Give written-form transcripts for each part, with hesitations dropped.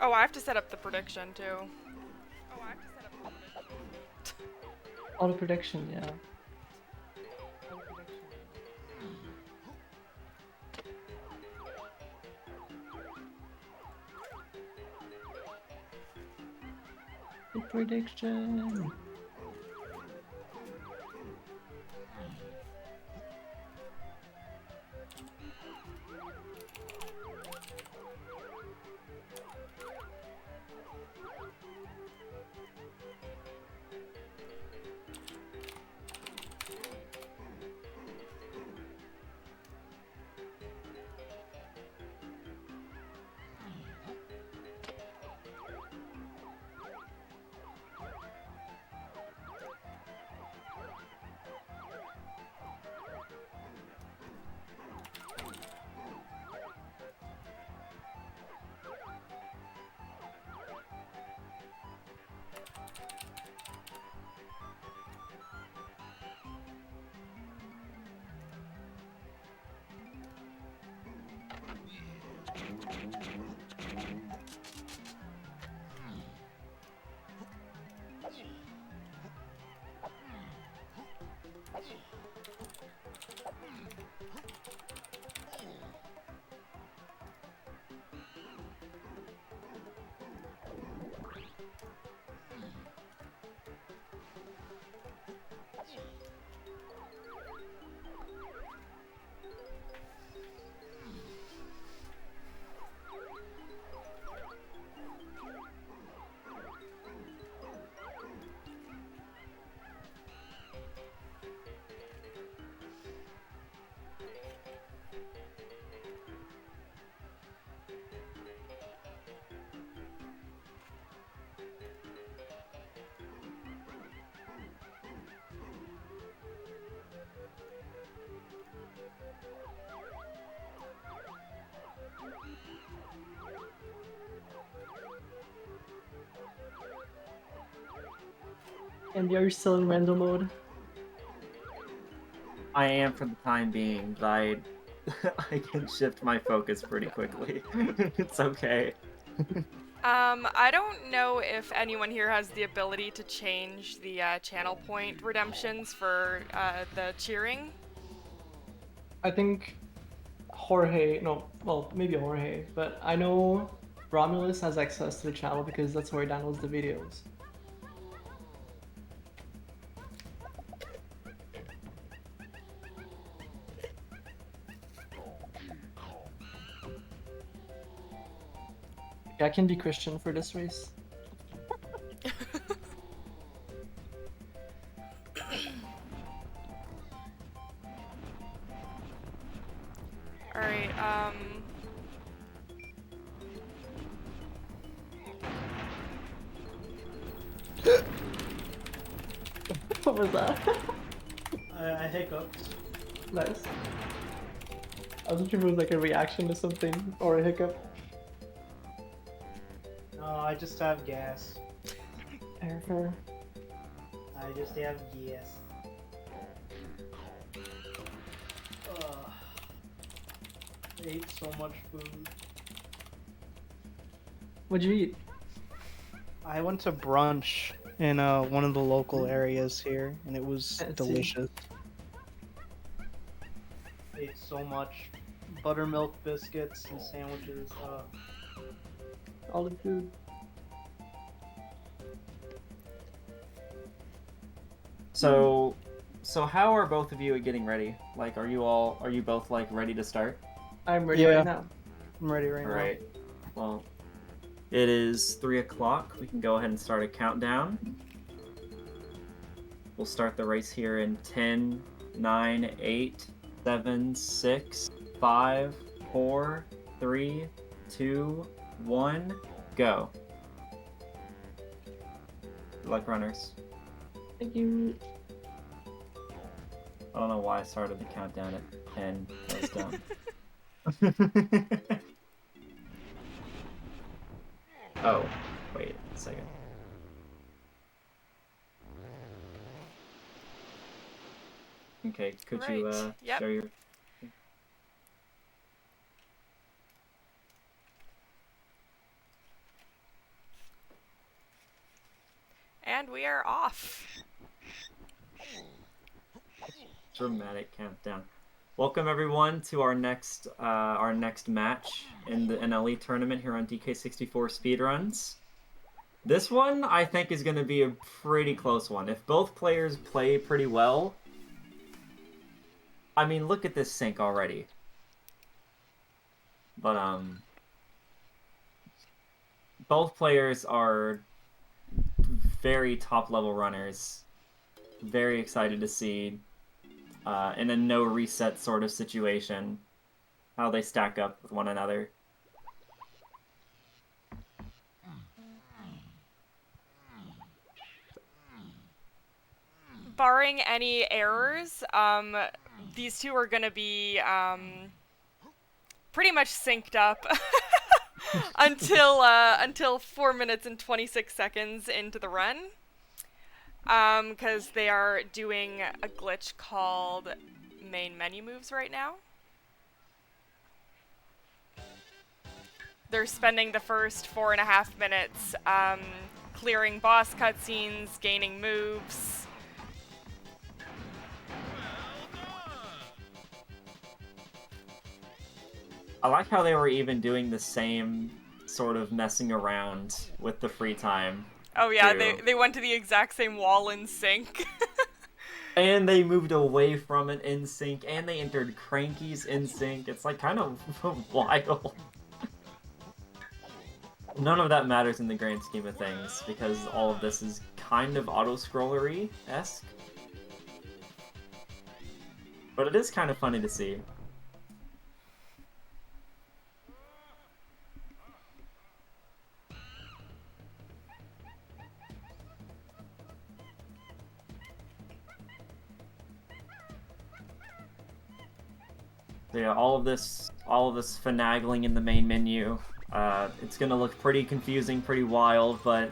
Oh, I have to set up the prediction too. Auto prediction, yeah. The prediction. And are you still in random mode? I am for the time being, but I can shift my focus pretty quickly. It's okay. I don't know if anyone here has the ability to change the channel point redemptions for the cheering. I think Jorge, no, well, maybe Jorge, but I know Romulus has access to the channel because that's where he downloads the videos. Yeah, I can be Christian for this race. Alright, What was that? I hiccuped. Nice. I was thinking it was like a reaction to something or a hiccup. No, I just have gas. Fair. I just have gas. Ugh. I ate so much food. What'd you eat? I went to brunch in one of the local areas here, and it was Fancy. delicious. I ate so much buttermilk biscuits and sandwiches. All the food. So how are both of you getting ready? Like, are you both like ready to start? I'm ready Yeah. right now. I'm ready right All right. Well, it is 3 o'clock. We can go ahead and start a countdown. We'll start the race here in 10, 9, 8, 7, 6, 5, 4, 3, 2, 1, go. Good luck, runners. Thank you. I don't know why I started the countdown at 10. That was dumb. Oh, wait a second. Okay, could you Right. Yep. share your... and we are off. Dramatic countdown. Welcome everyone to our next match in the NLE tournament here on DK64 Speedruns. This one I think is going to be a pretty close one. If both players play pretty well, I mean, look at this sync already. But both players are very top level runners. Very excited to see in a no reset sort of situation how they stack up with one another. Barring any errors, these two are going to be pretty much synced up until 4 minutes and 26 seconds into the run. Because they are doing a glitch called main menu moves right now. They're spending the first 4.5 minutes clearing boss cutscenes, gaining moves. I like how they were even doing the same sort of messing around with the free time. Oh yeah, too. they went to the exact same wall in sync. And they moved away from it in sync, and they entered Cranky's in sync. It's like kind of wild. None of that matters in the grand scheme of things, because all of this is kind of auto-scrollery-esque. But it is kind of funny to see. So yeah, all of this finagling in the main menu. It's gonna look pretty confusing, pretty wild, but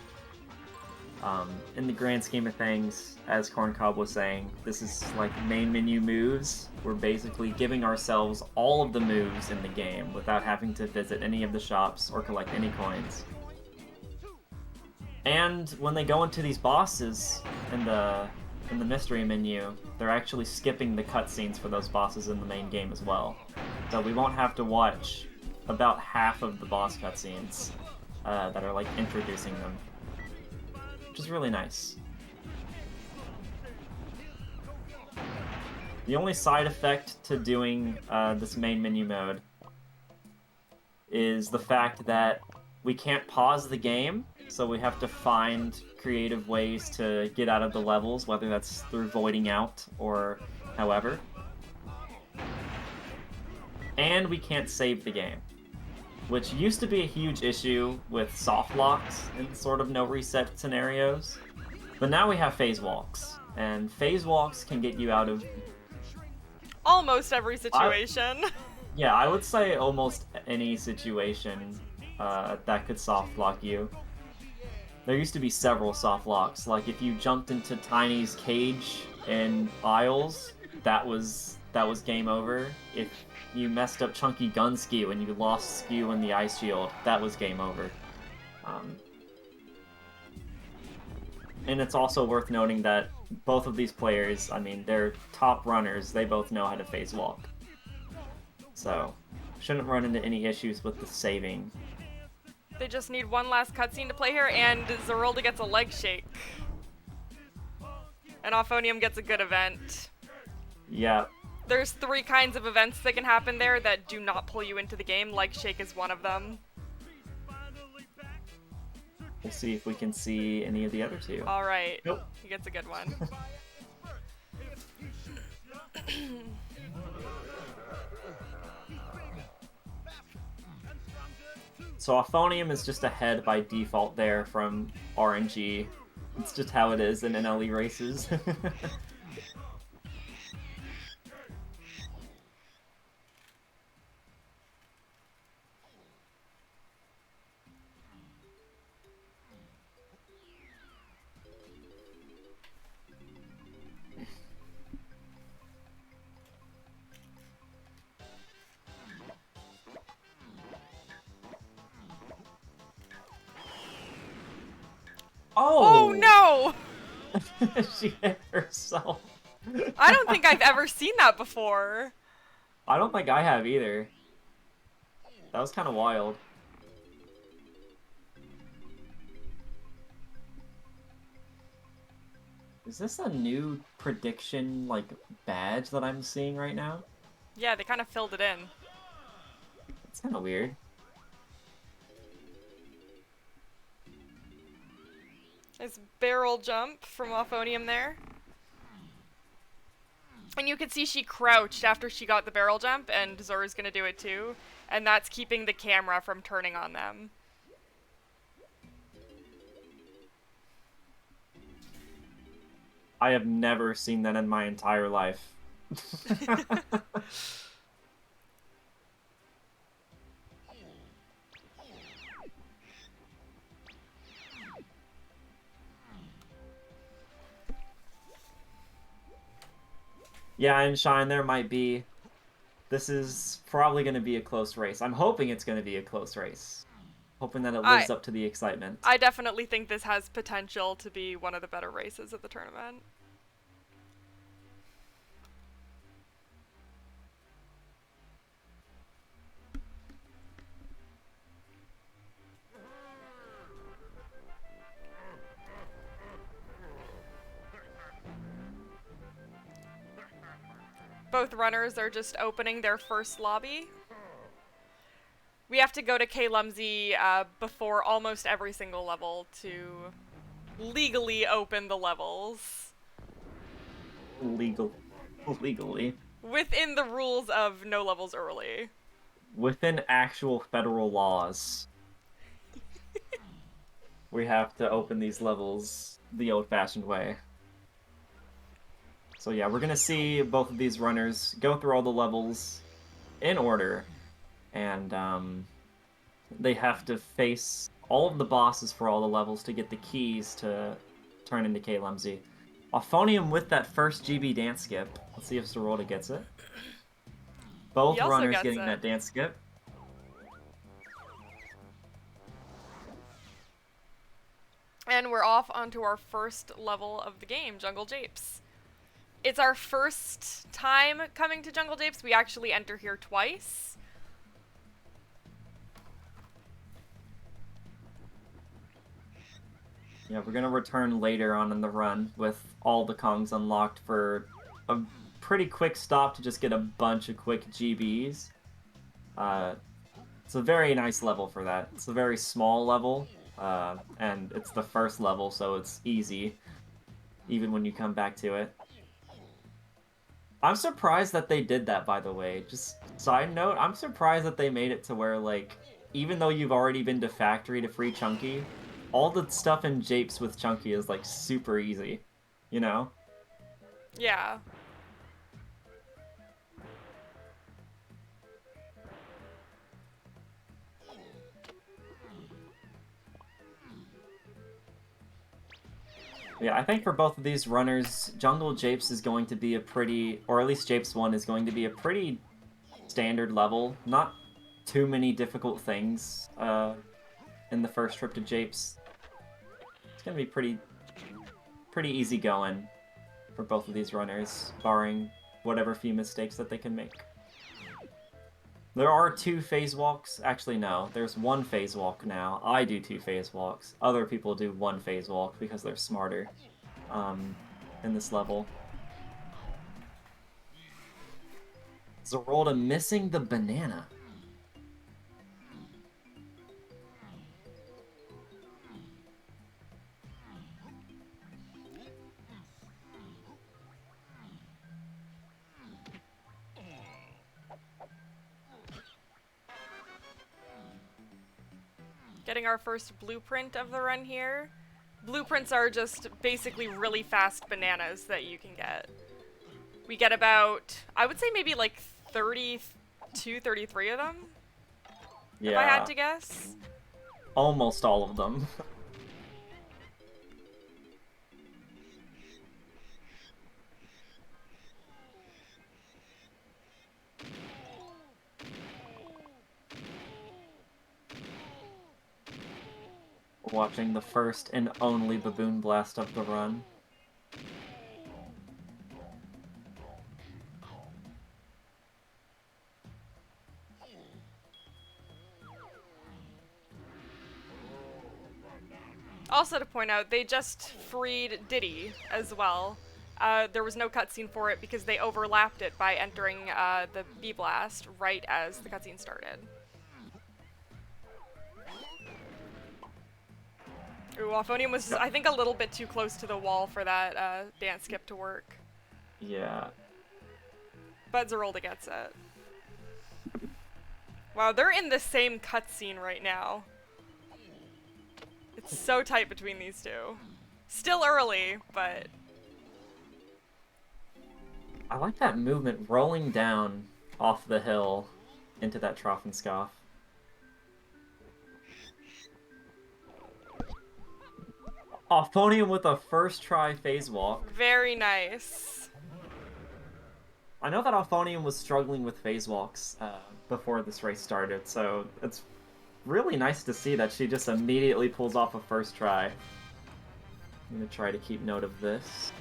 in the grand scheme of things, as Corncob was saying, this is like main menu moves. We're basically giving ourselves all of the moves in the game without having to visit any of the shops or collect any coins. And when they go into these bosses in the mystery menu, they're actually skipping the cutscenes for those bosses in the main game as well. So we won't have to watch about half of the boss cutscenes that are like introducing them, which is really nice. The only side effect to doing this main menu mode is the fact that we can't pause the game, so we have to find creative ways to get out of the levels, whether that's through voiding out or however. And we can't save the game, which used to be a huge issue with soft locks in sort of no reset scenarios. But now we have phase walks, and phase walks can get you out of Almost every situation. Yeah, I would say almost any situation that could soft lock you. There used to be several soft locks. Like if you jumped into Tiny's cage in Isles, that was game over. If you messed up Chunky Gun Skew and you lost Skew in the Ice Shield, that was game over. And it's also worth noting that both of these players, I mean, they're top runners. They both know how to phase walk. So, shouldn't run into any issues with the saving. They just need one last cutscene to play here, and Zorulda gets a leg shake. And Auphonium gets a good event. Yeah. There's 3 kinds of events that can happen there that do not pull you into the game. Leg shake is one of them. We'll see if we can see any of the other two. Alright. Nope. He gets a good one. So Auphonium is just ahead by default there from RNG. It's just how it is in NLE races. Oh no! She hit herself. I don't think I've ever seen that before. I don't think I have either. That was kind of wild. Is this a new prediction, like, badge that I'm seeing right now? Yeah, they kind of filled it in. It's kind of weird. Nice barrel jump from Auphonium there. And you can see she crouched after she got the barrel jump, and Zora's gonna do it too. And that's keeping the camera from turning on them. I have never seen that in my entire life. Yeah, and Shine, there might be. This is probably going to be a close race. I'm hoping it's going to be a close race. Hoping that it lives up to the excitement. I definitely think this has potential to be one of the better races of the tournament. Both runners are just opening their first lobby. We have to go to K-Lumsey before almost every single level to legally open the levels. Legally. Within the rules of no levels early. Within actual federal laws. We have to open these levels the old-fashioned way. So yeah, we're gonna see both of these runners go through all the levels in order, and they have to face all of the bosses for all the levels to get the keys to turn into K-Lumsey. Auphonium with that first GB dance skip. Let's see if Zorulda gets it. Both runners getting that dance skip. And we're off onto our first level of the game, Jungle Japes. It's our first time coming to Jungle Japes. We actually enter here twice. Yeah, we're gonna return later on in the run with all the Kongs unlocked for a pretty quick stop to just get a bunch of quick GBs. It's a very nice level for that. It's a very small level, and it's the first level, so it's easy, even when you come back to it. I'm surprised that they did that, by the way. Just side note, I'm surprised that they made it to where, like, even though you've already been to Factory to free Chunky, all the stuff in Japes with Chunky is, like, super easy. You know? Yeah. Yeah, I think for both of these runners, Jungle Japes is going to be a pretty, or at least Japes 1 is going to be a pretty standard level. Not too many difficult things in the first trip to Japes. It's going to be pretty easy going for both of these runners, barring whatever few mistakes that they can make. There are 2 phase walks. Actually, no. There's 1 phase walk now. I do 2 phase walks. Other people do 1 phase walk because they're smarter in this level. Zorulda missing the banana. Getting our first blueprint of the run here. Blueprints are just basically really fast bananas that you can get. We get about, I would say maybe like 32, 33 of them? Yeah. If I had to guess. Almost all of them. Watching the first and only Baboon Blast of the run. Also to point out, they just freed Diddy as well. There was no cutscene for it because they overlapped it by entering the B-Blast right as the cutscene started. Ooh, Auphonium was, Yep. I think, a little bit too close to the wall for that dance skip to work. Yeah. But Zorulda gets it. Wow, they're in the same cutscene right now. It's so tight between these two. Still early, but... I like that movement rolling down off the hill into that trough and scoff. Auphonium with a first try phase walk. Very nice. I know that Auphonium was struggling with phase walks before this race started, so it's really nice to see that she just immediately pulls off a first try. I'm gonna try to keep note of this.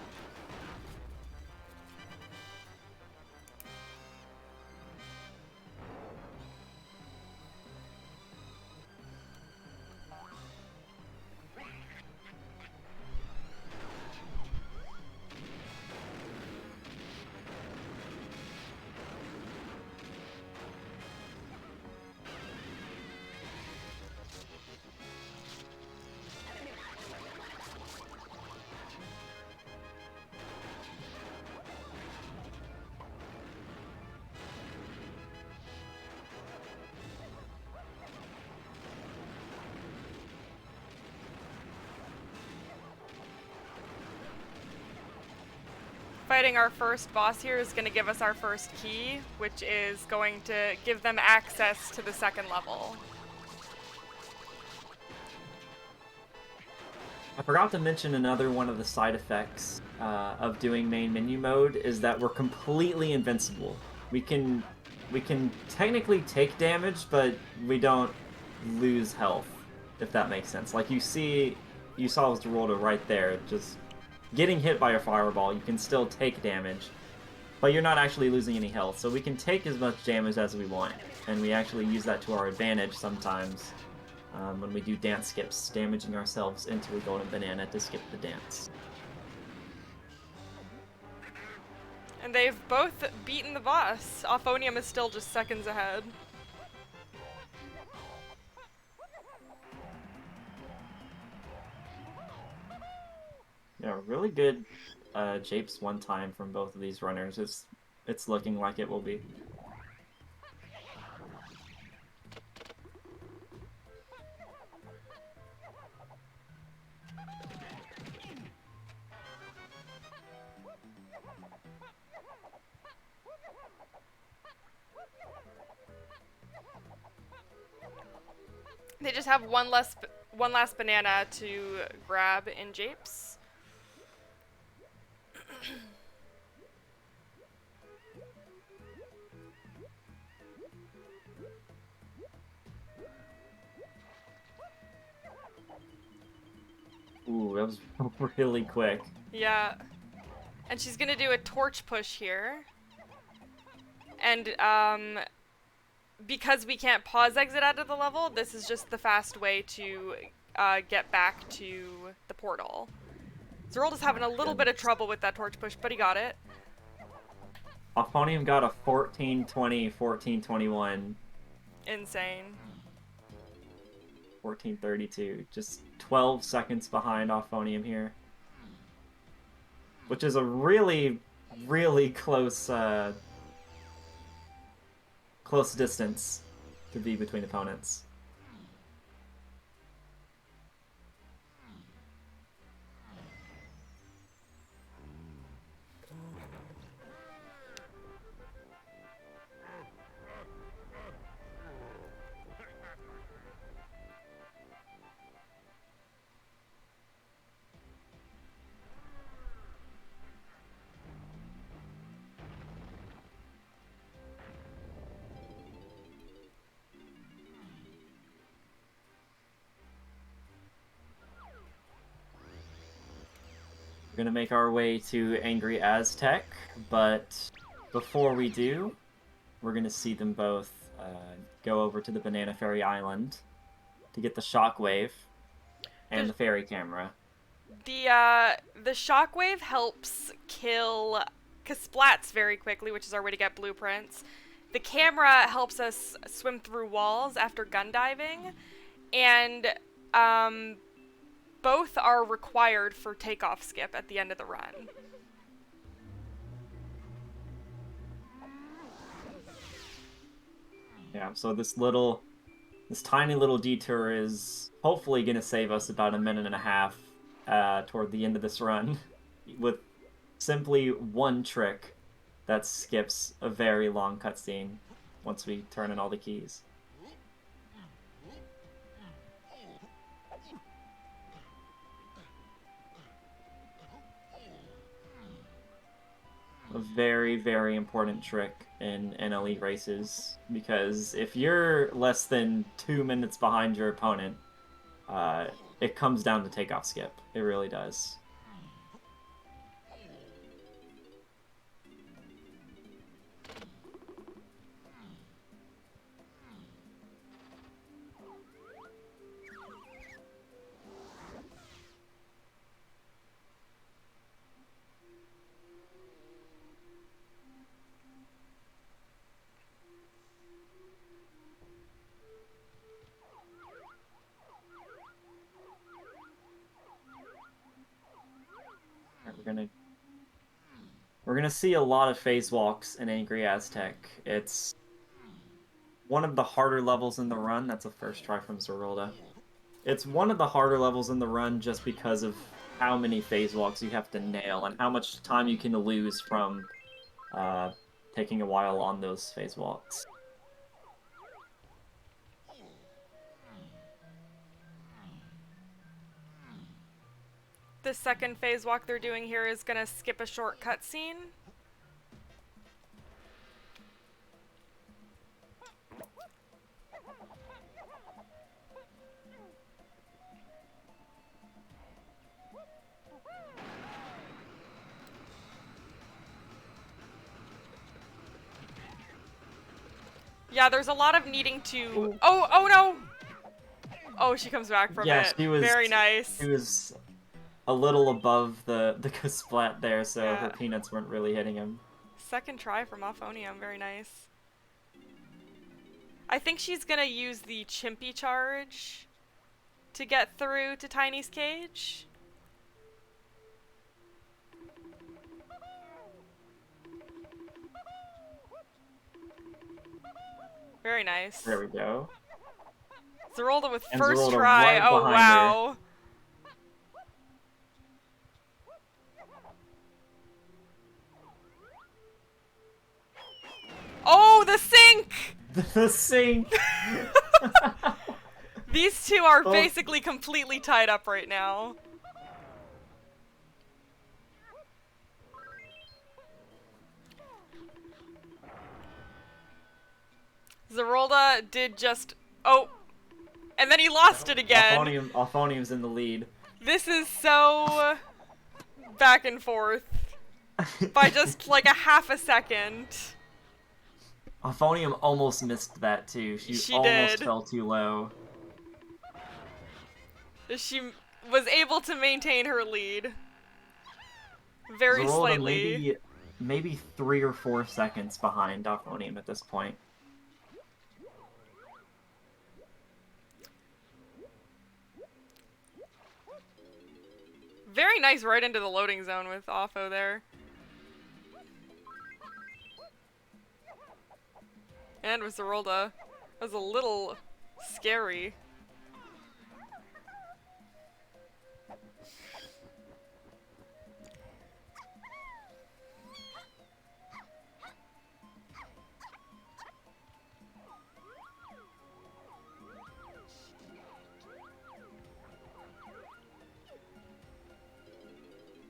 Fighting our first boss here is going to give us our first key, which is going to give them access to the second level. I forgot to mention another one of the side effects of doing main menu mode is that we're completely invincible. We can technically take damage, but we don't lose health, if that makes sense. Like you saw Zorulda right there, just getting hit by a fireball. You can still take damage, but you're not actually losing any health. So we can take as much damage as we want, and we actually use that to our advantage sometimes. When we do dance skips, damaging ourselves into a golden banana to skip the dance. And they've both beaten the boss. Auphonium is still just seconds ahead. Yeah, really good japes one time from both of these runners. It's looking like it will be. They just have one last banana to grab in japes. Ooh, that was really quick. Yeah. And she's gonna do a torch push here. And, because we can't pause exit out of the level, this is just the fast way to get back to the portal. Zorulda's having a little bit of trouble with that torch push, but he got it. Auphonium got a 14-20, 14-21, Insane. 14-32. Just 12 seconds behind Auphonium here. Which is a really, really close close distance to be between opponents. We're gonna make our way to Angry Aztec, but before we do, we're gonna see them both go over to the Banana Fairy Island to get the shockwave. and the fairy camera. The shockwave helps kill Kasplats very quickly, which is our way to get blueprints. The camera helps us swim through walls after gun diving, and both are required for takeoff skip at the end of the run. Yeah, so this tiny little detour is hopefully going to save us about 1.5 minutes toward the end of this run with simply one trick that skips a very long cutscene once we turn in all the keys. A very, very important trick in NLE races, because if you're less than 2 minutes behind your opponent, it comes down to takeoff skip. It really does. We're gonna see a lot of phase walks in Angry Aztec. It's one of the harder levels in the run. That's a first try from Zorulda. It's one of the harder levels in the run just because of how many phase walks you have to nail and how much time you can lose from taking a while on those phase walks. The second phase walk they're doing here is gonna skip a short cutscene. Yeah, there's a lot of needing to... Oh no! Oh, she comes back from it. She was very nice. She was a little above the splat there, so Yeah. her peanuts weren't really hitting him. Second try from Auphonium, very nice. I think she's gonna use the Chimpy charge to get through to Tiny's cage. Very nice. There we go. Zorulda with And first Zorulda try. right Oh behind wow. Oh, the sink! The sink! These two are Oh. basically completely tied up right now. Zorulda did just... Oh! And then he lost it again. Auphonium's in the lead. This is so... back and forth. By just like a half a second. Auphonium almost missed that too. She almost did. fell too low. She was able to maintain her lead. Very Zorulda slightly. maybe 3 or 4 seconds behind Auphonium at this point. Very nice right into the loading zone with Aupho there. And with Zorulda. That was a little scary.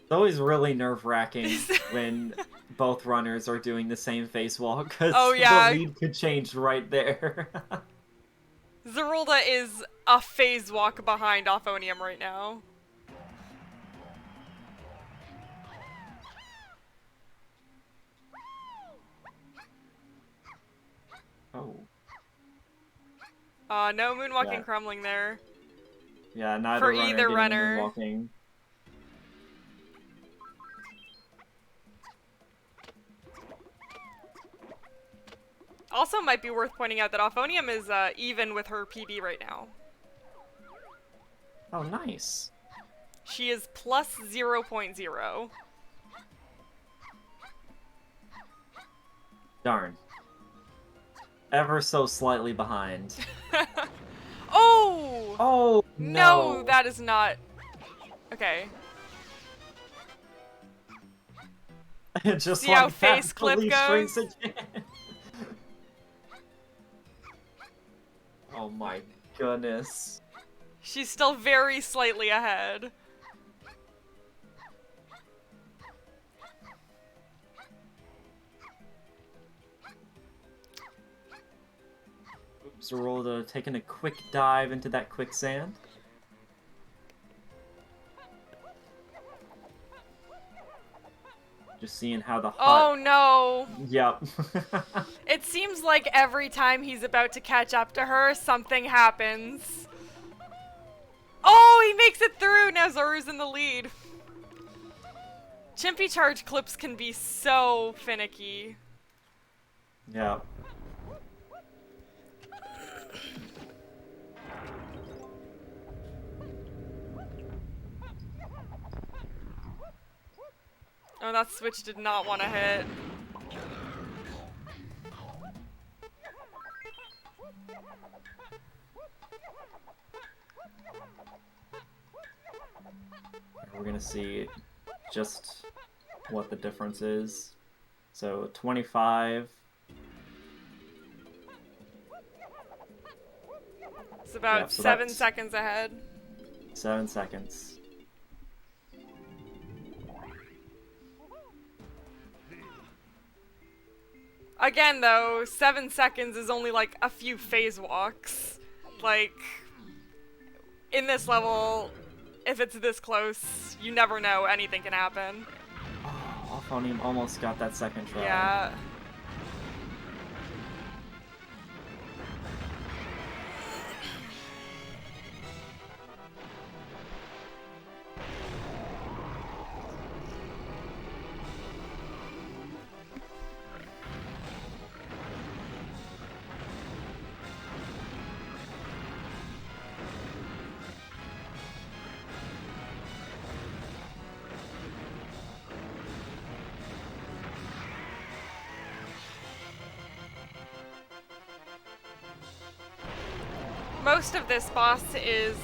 It's always really nerve-wracking when both runners are doing the same face walk, because Oh, yeah. the lead could change right there. Zorulda is a phase walk behind Auphonium right now. Oh. No moonwalking Yeah. crumbling there. Yeah, neither For runner either getting runner. moonwalking. Also, might be worth pointing out that Auphonium is even with her PB right now. Oh, nice. She is plus 0.0. Darn. Ever so slightly behind. Oh! Oh, No, no. that is not... Okay. Just See how like that, face clip police goes? shrinks again. Oh my goodness. She's still very slightly ahead. Zorulda taking a quick dive into that quicksand. Just seeing how the Oh hot... no! Yep. It seems like every time he's about to catch up to her, something happens. Oh, he makes it through! Now Zoru's in the lead. Chimpy charge clips can be so finicky. Yeah. Oh, that switch did not want to hit. We're gonna see just what the difference is. So 25. It's about Yeah, so 7 that's- seconds ahead. 7 seconds. Again, though, 7 seconds is only like a few phase walks. Like, in this level, if it's this close, you never know, anything can happen. Oh, Auphonium almost got that second try. Yeah. Most of this boss is,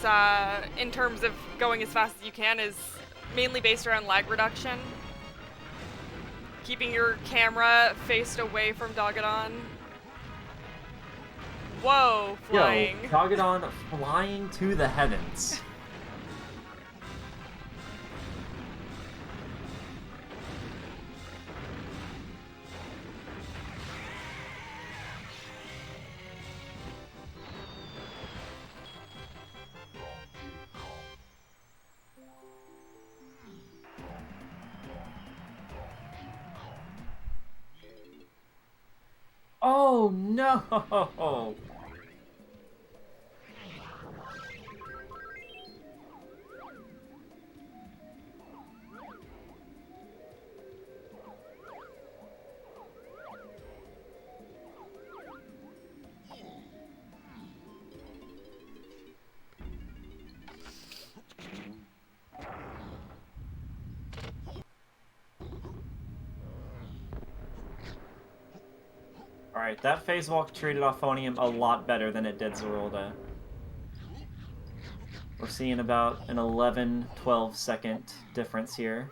in terms of going as fast as you can, is mainly based around lag reduction. Keeping your camera faced away from Dogadon. Whoa, flying. Yo, Dogadon flying to the heavens. Oh no! Alright, that phase walk treated Auphonium a lot better than it did Zorulda. We're seeing about an 11-12 second difference here.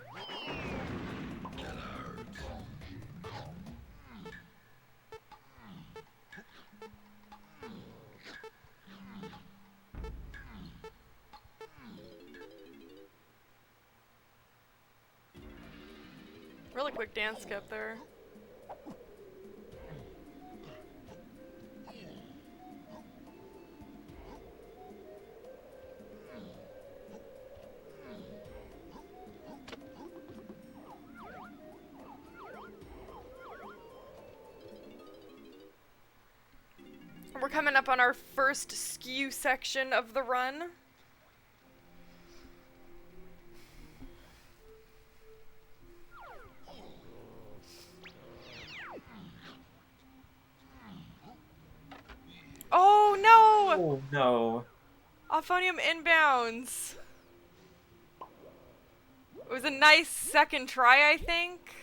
Really quick dance skip there. We're coming up on our first skew section of the run. Oh no! Oh no. Auphonium inbounds. It was a nice second try, I think.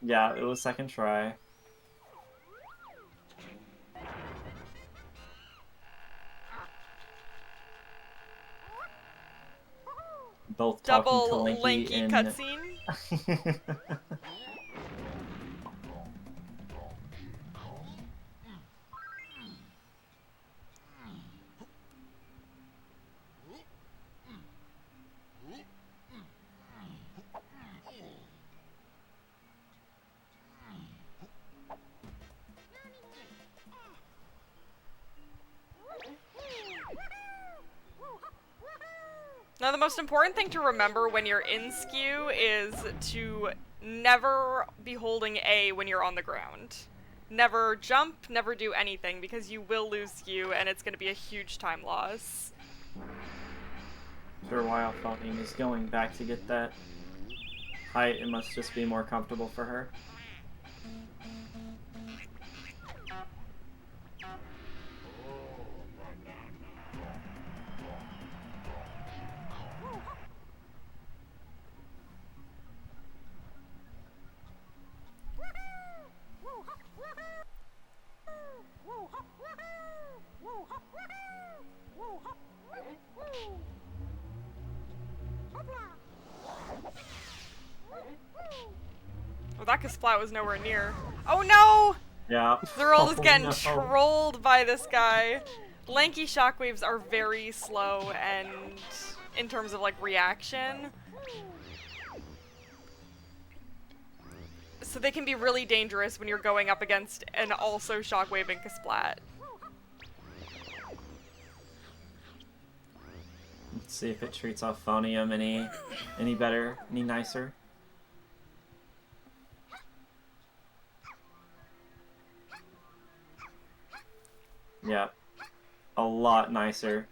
Yeah, it was second try. Both talking to Double Linky lanky in. cutscene. Now, the most important thing to remember when you're in skew is to never be holding A when you're on the ground. Never jump, never do anything, because you will lose skew, and it's going to be a huge time loss. Sure, why Auphonium is going back to get that height, it must just be more comfortable for her. Well, that Kasplat was nowhere near. Oh no! Yeah. Zorulda's Oh, getting no. trolled by this guy. Lanky shockwaves are very slow and in terms of like reaction. So they can be really dangerous when you're going up against an also shockwaving Kasplat. Let's see if it treats Auphonium any better, any nicer. Yeah, a lot nicer.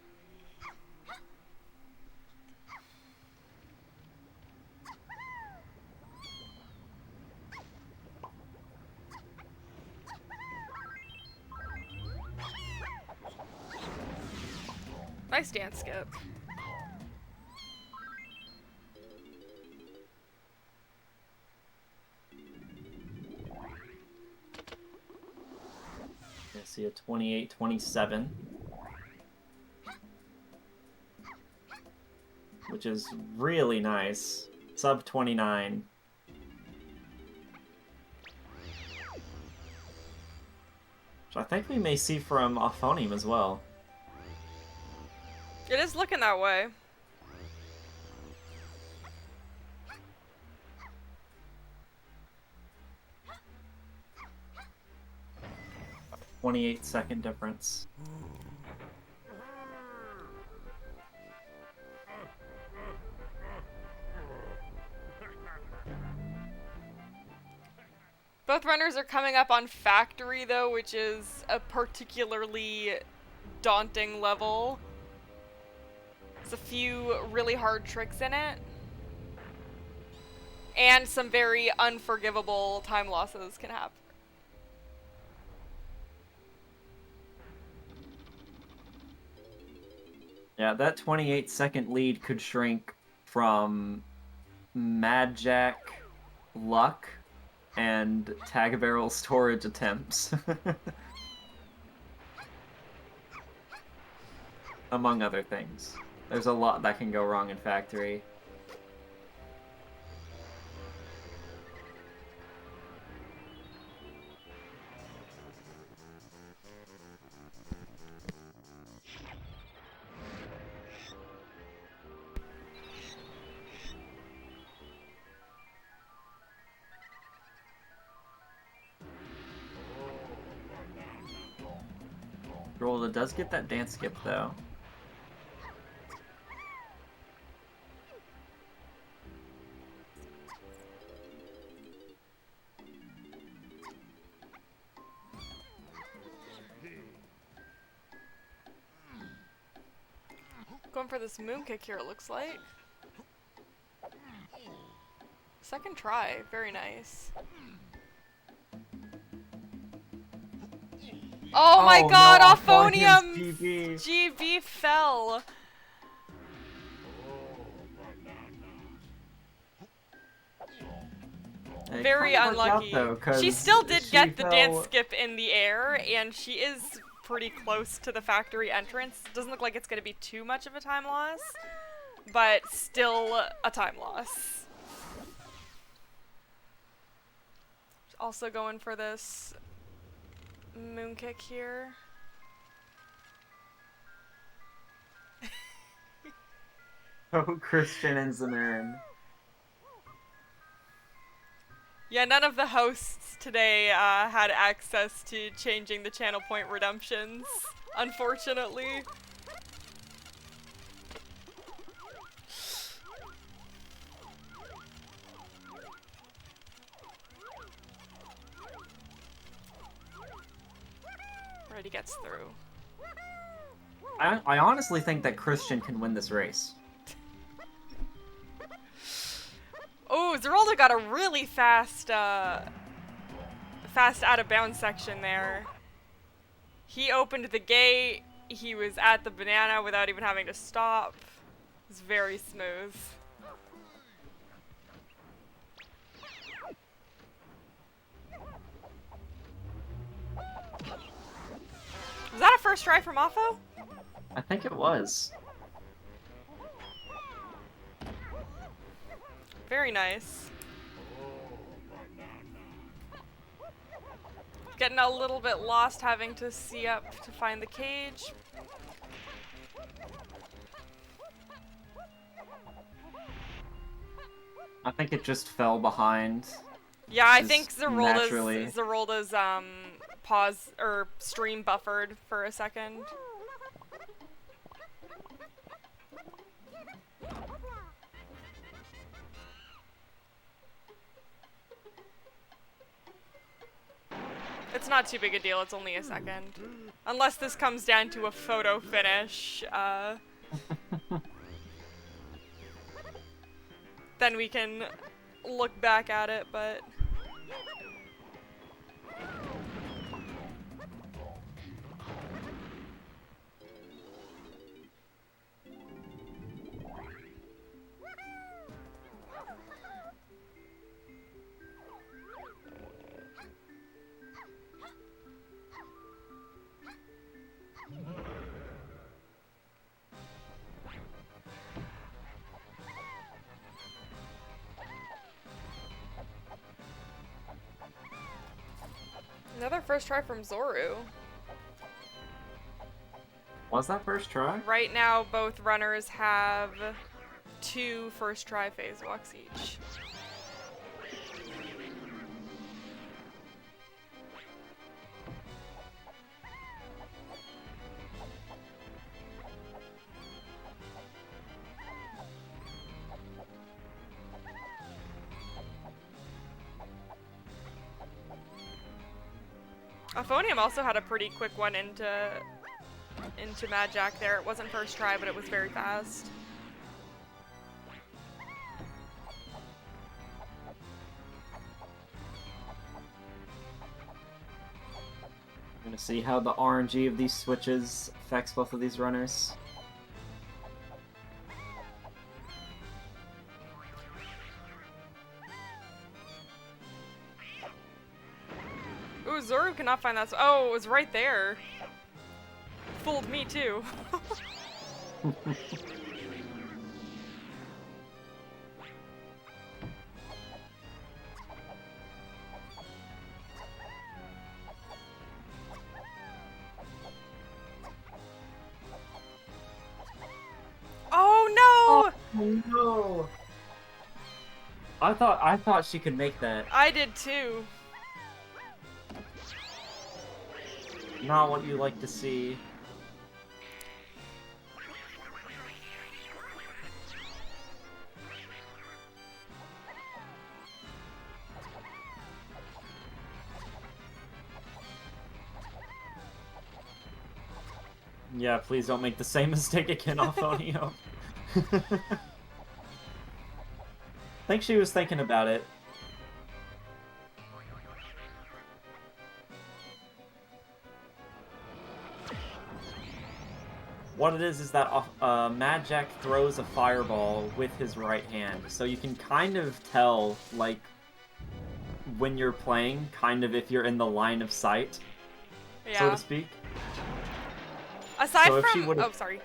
Nice dance skip. I see a 28-27, which is really nice. Sub 29. Which I think we may see from Auphonium as well. It is looking that way. 28-second difference. Both runners are coming up on Factory, though, which is a particularly daunting level. There's a few really hard tricks in it. And some very unforgivable time losses can happen. Yeah, that 28-second lead could shrink from Mad Jack, Luck, and Tag Barrel storage attempts. Among other things. There's a lot that can go wrong in Factory. Zorulda does get that dance skip, though. Going for this moon kick here, it looks like. Second try, very nice. Oh my no, god, Auphonium's Auphonium! GB. GB fell. It Very kinda worked out, unlucky. though, 'cause She still did she get the dance fell- skip in the air, and she is pretty close to the factory entrance. Doesn't look like it's going to be too much of a time loss, but still a time loss. Also going for this moon kick here. Oh, Christian and Zamarin. Yeah, none of the hosts today had access to changing the channel point redemptions, unfortunately. Already gets through. I honestly think that Christian can win this race. Oh, Zorulda got a really fast, fast out of bounds section there. He opened the gate, he was at the banana without even having to stop. It was very smooth. Was that a first try from Aupho? I think it was. Very nice. Getting a little bit lost having to see up to find the cage. I think it just fell behind. Yeah, I Just think naturally. Zorulda's pause or stream buffered for a second. It's not too big a deal, it's only a second. Unless this comes down to a photo finish, then we can look back at it, but... Another first try from Zoru. Was that first try? Right now, both runners have 2 first try phase walks each. Auphonium also had a pretty quick one into Mad Jack there. It wasn't first try, but it was very fast. I'm gonna see how the RNG of these switches affects both of these runners. Ooh, Zoru cannot find that. Oh, it was right there. Fooled me too. Oh no! Oh no! I thought she could make that. I did too. Not what you like to see. Yeah, please don't make the same mistake again, Auphonium. Think she was thinking about it. What it is that Mad Jack throws a fireball with his right hand, so you can kind of tell, like, when you're playing, kind of if you're in the line of sight, so to speak. Aside so if she from... would've- Oh, sorry.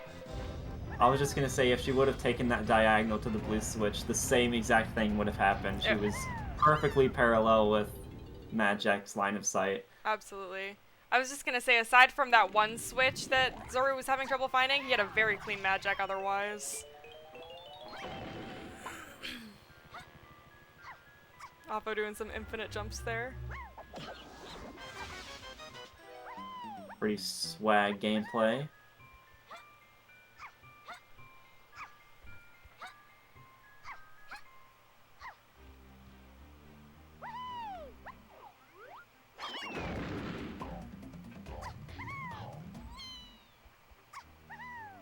I was just gonna say, if she would have taken that diagonal to the blue switch, the same exact thing would have happened. She was perfectly parallel with Mad Jack's line of sight. Absolutely. I was just gonna say, aside from that one switch that Zoru was having trouble finding, he had a very clean Mad Jack otherwise. Oppo doing some infinite jumps there. Pretty swag gameplay.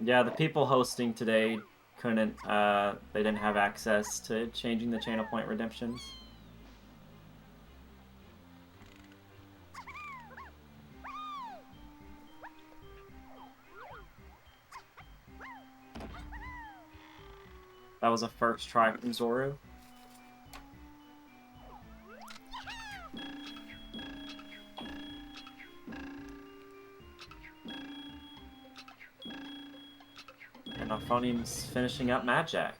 Yeah, the people hosting today couldn't, they didn't have access to changing the channel point redemptions. That was a first try from Zoru. And Auphonium's finishing up Mad Jack.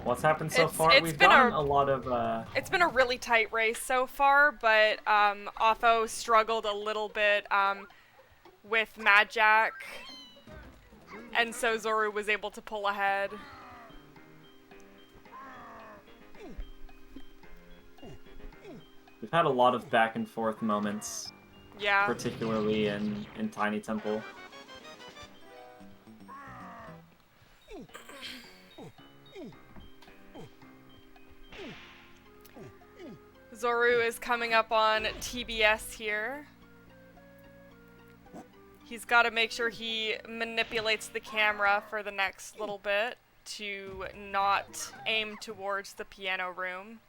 What's happened so far? We've gotten a lot of... It's been a really tight race so far, but Oppo struggled a little bit with Mad Jack, and so Zoru was able to pull ahead. We've had a lot of back and forth moments. Yeah. Particularly in Tiny Temple. Zoru is coming up on TBS here. He's got to make sure he manipulates the camera for the next little bit to not aim towards the piano room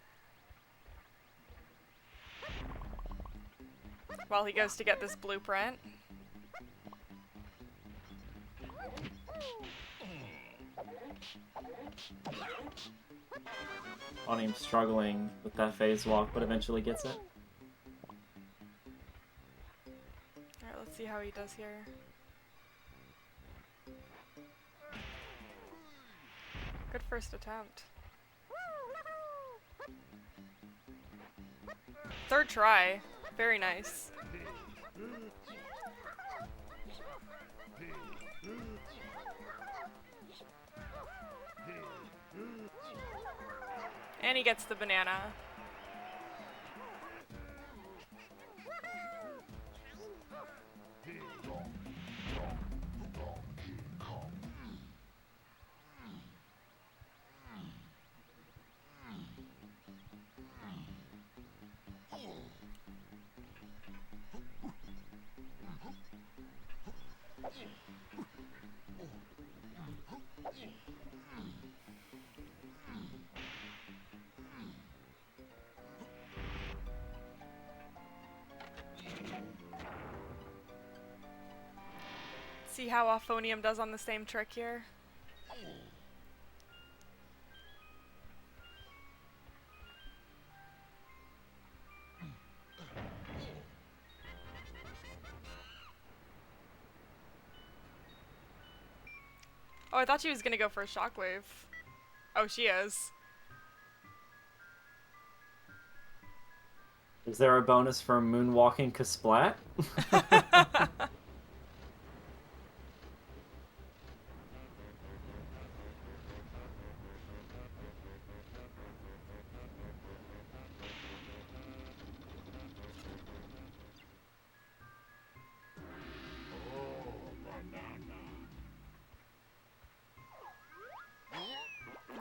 while he goes to get this blueprint. Auphonium struggling with that phase walk, but eventually gets it. Alright, let's see how he does here. Good first attempt. Third try. Very nice. And he gets the banana. See how Auphonium does on the same trick here? Oh, I thought she was gonna go for a shockwave. Oh, she is. Is there a bonus for moonwalking Kasplat?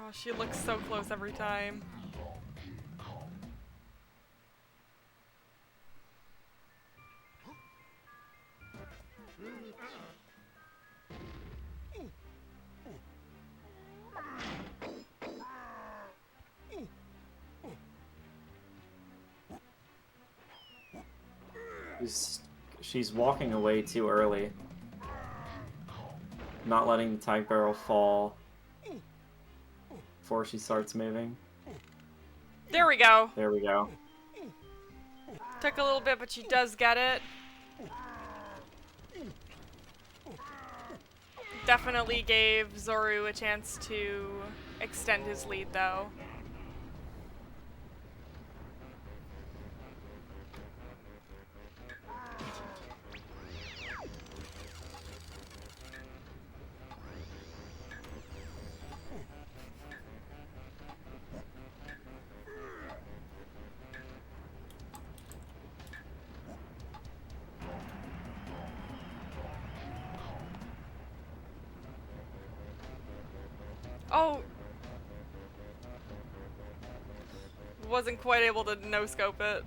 Oh, she looks so close every time. She's walking away too early. Not letting the tag barrel fall before she starts moving. There we go. There we go. Took a little bit, but she does get it. Definitely gave Zoru a chance to extend his lead, though. Oh! Wasn't quite able to no-scope it.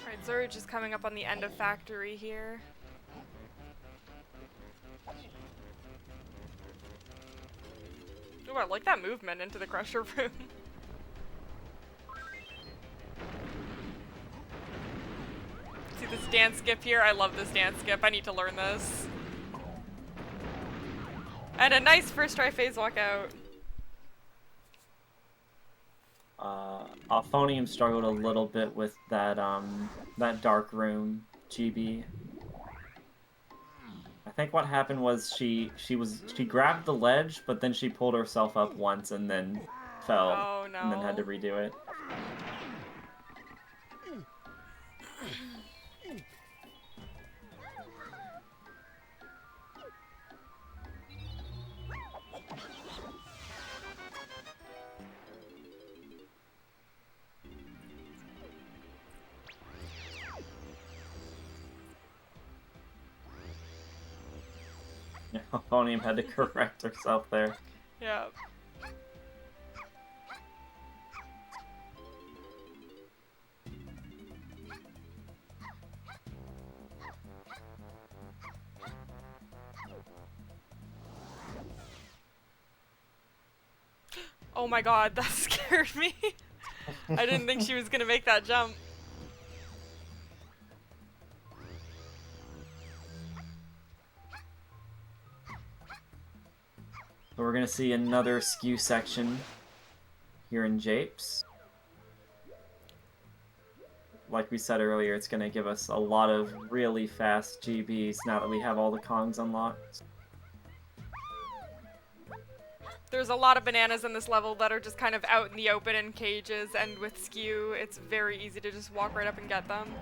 Alright, Zoru just coming up on the end of factory here. Ooh, I like that movement into the crusher room. See this dance skip here? I love this dance skip. I need to learn this. And a nice first try phase walk out. Auphonium struggled a little bit with that that dark room GB. I think what happened was she grabbed the ledge, but then she pulled herself up once and then fell. Oh no. And then had to redo it. Auphonium had to correct herself there. Yeah. Oh my god, that scared me. I didn't think she was gonna make that jump. So we're gonna see another skew section here in Japes. Like we said earlier, it's gonna give us a lot of really fast GBs now that we have all the Kongs unlocked. There's a lot of bananas in this level that are just kind of out in the open in cages, and with skew, it's very easy to just walk right up and get them.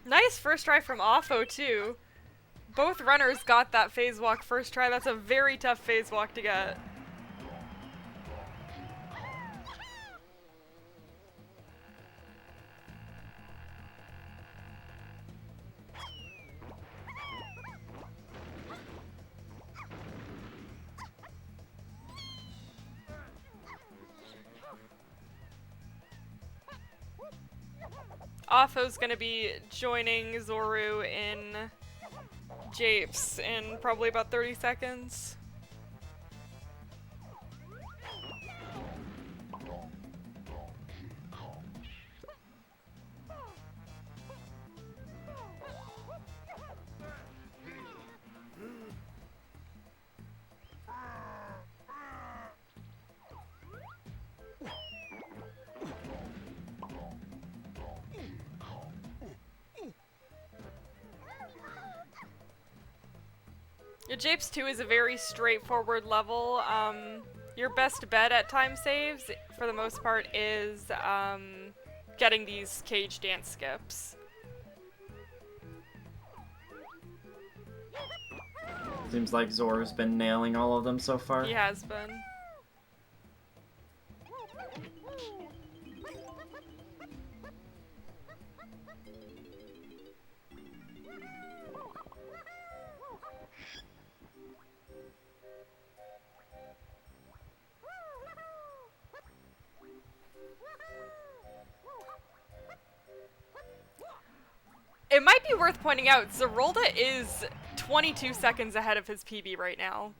Nice first try from Aupho too. Both runners got that phase walk first try. That's a very tough phase walk to get. Aufo's gonna be joining Zoru in japes in probably about 30 seconds. Your Japes 2 is a very straightforward level. Your best bet at time saves, for the most part, is getting these cage dance skips. Seems like Zoru's been nailing all of them so far. He has been. It might be worth pointing out, Zorulda is 22 seconds ahead of his PB right now.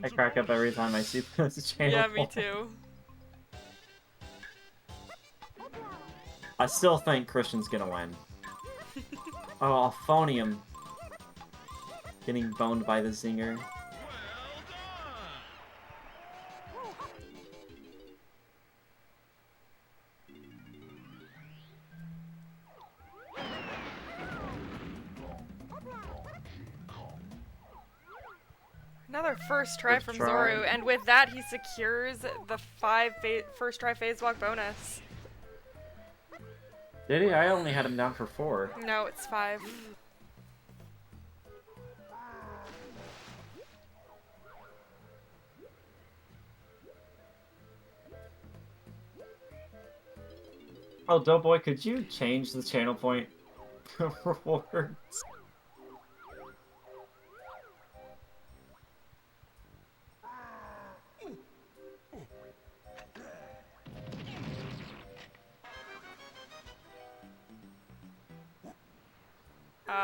I crack up every time I see this channel. Yeah, me too. I still think Christian's gonna win. Oh, Auphonium. Getting boned by the zinger. Another first try First from try. Zoru, and with that he secures the first try phase walk bonus. Did he? I only had him down for 4. No, it's 5. Oh, Doughboy, could you change the channel point rewards?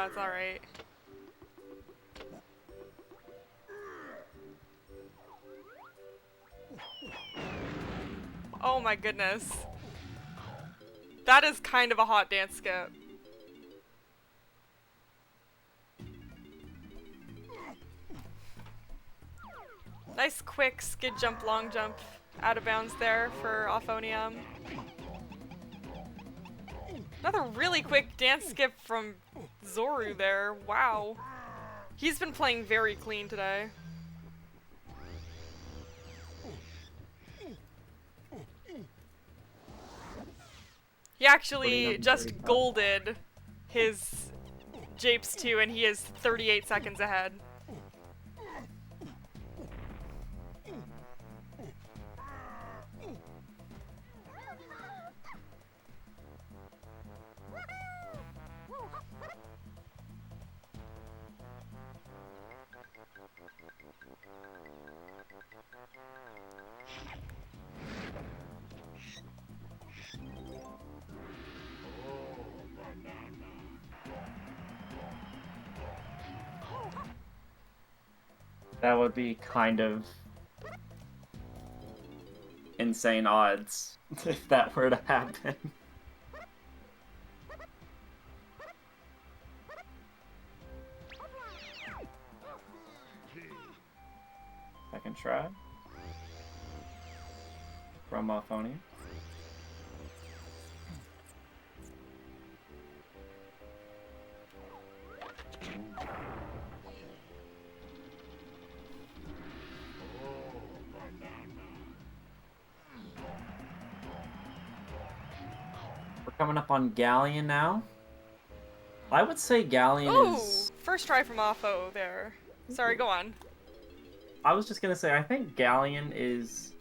It's alright. Oh my goodness. That is kind of a hot dance skip. Nice quick skid jump, long jump out of bounds there for Auphonium. Another really quick dance skip from Zoru there. Wow. He's been playing very clean today. He actually just golded his Japes 2 and he is 38 seconds ahead. That would be kind of insane odds if that were to happen. Second try from Auphonium. coming up on Galleon now. I would say Galleon Ooh, is... first try from Offo there. Sorry, go on. I was just gonna say, I think Galleon is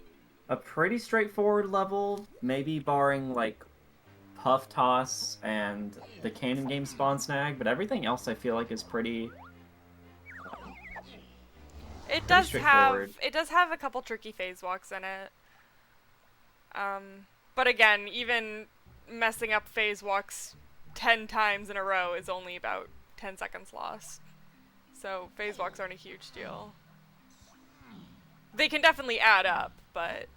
a pretty straightforward level, maybe barring, like, Puff Toss and the Cannon Game Spawn Snag, but everything else I feel like is pretty... It Pretty straightforward. does have a couple tricky phase walks in it. But again, even messing up phase walks 10 times in a row is only about 10 seconds lost. So phase walks aren't a huge deal. They can definitely add up, but...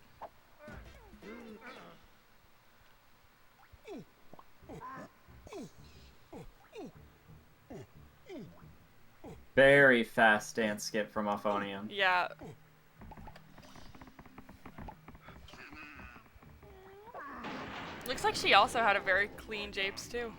Very fast stance skip from Auphonium. Yeah. Looks like she also had a very clean japes too.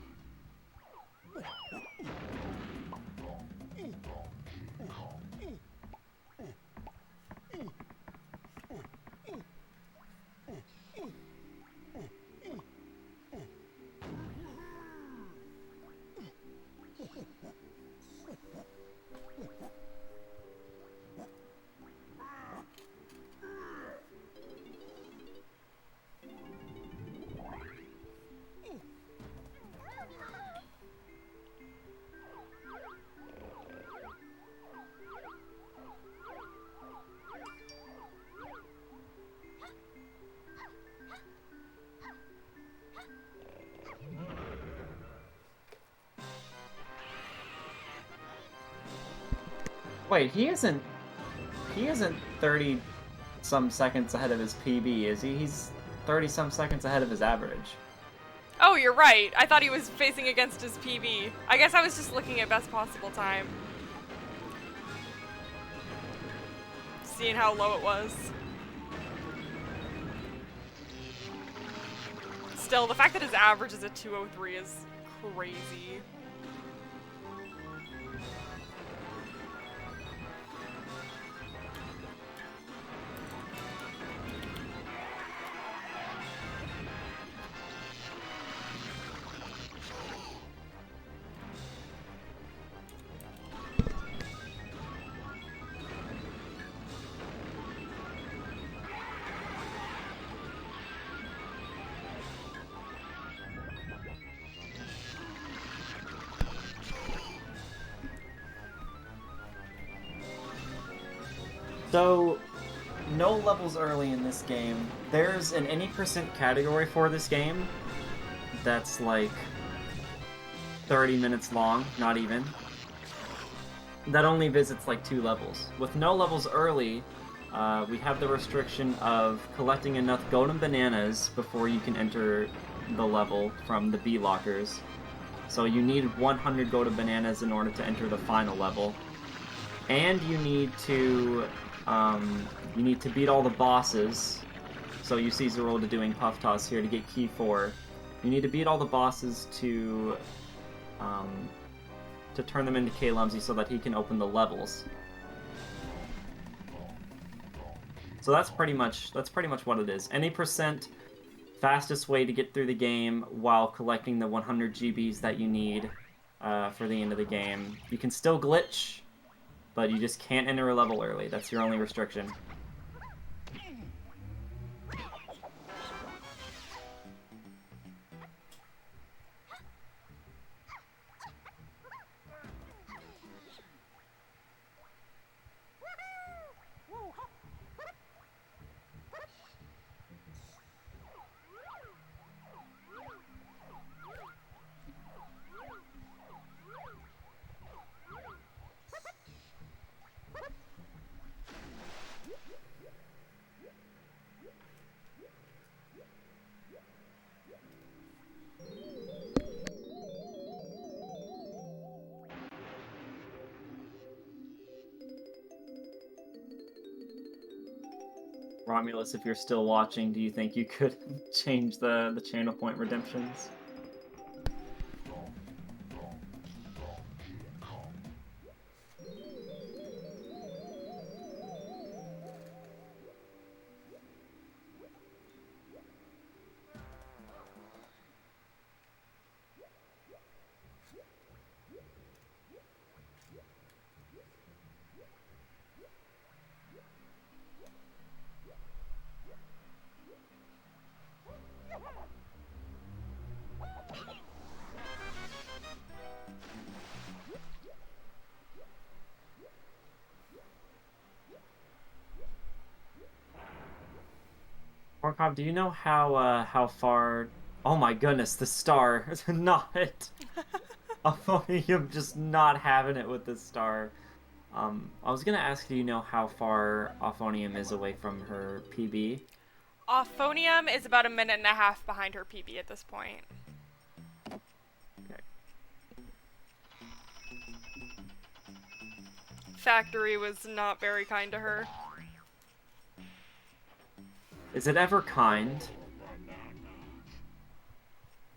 Wait, he isn't 30 some seconds ahead of his PB, is he? He's 30 some seconds ahead of his average. Oh, you're right. I thought he was facing against his PB. I guess I was just looking at best possible time. Seeing how low it was. Still, the fact that his average is a 203 is crazy. So, no levels early in this game. There's an any percent category for this game that's like 30 minutes long, not even. That only visits like 2 levels. With no levels early, we have the restriction of collecting enough golden bananas before you can enter the level from the bee lockers. So you need 100 golden bananas in order to enter the final level. And you need to beat all the bosses. So you see Zorulda doing Puff Toss here to get Key 4. You need to beat all the bosses to turn them into K-Lumsy so that he can open the levels. So that's pretty much what it is. Any percent fastest way to get through the game while collecting the 100 GBs that you need for the end of the game. You can still glitch, but you just can't enter a level early. That's your only restriction. Romulus, if you're still watching, do you think you could change the channel point redemptions? Corncob, do you know how far? Oh my goodness, the star! Not it. Auphonium just not having it with the star. I was gonna ask, do you know how far Auphonium is away from her PB? Auphonium is about a minute and a half behind her PB at this point. Okay. Factory was not very kind to her. Is it ever kind?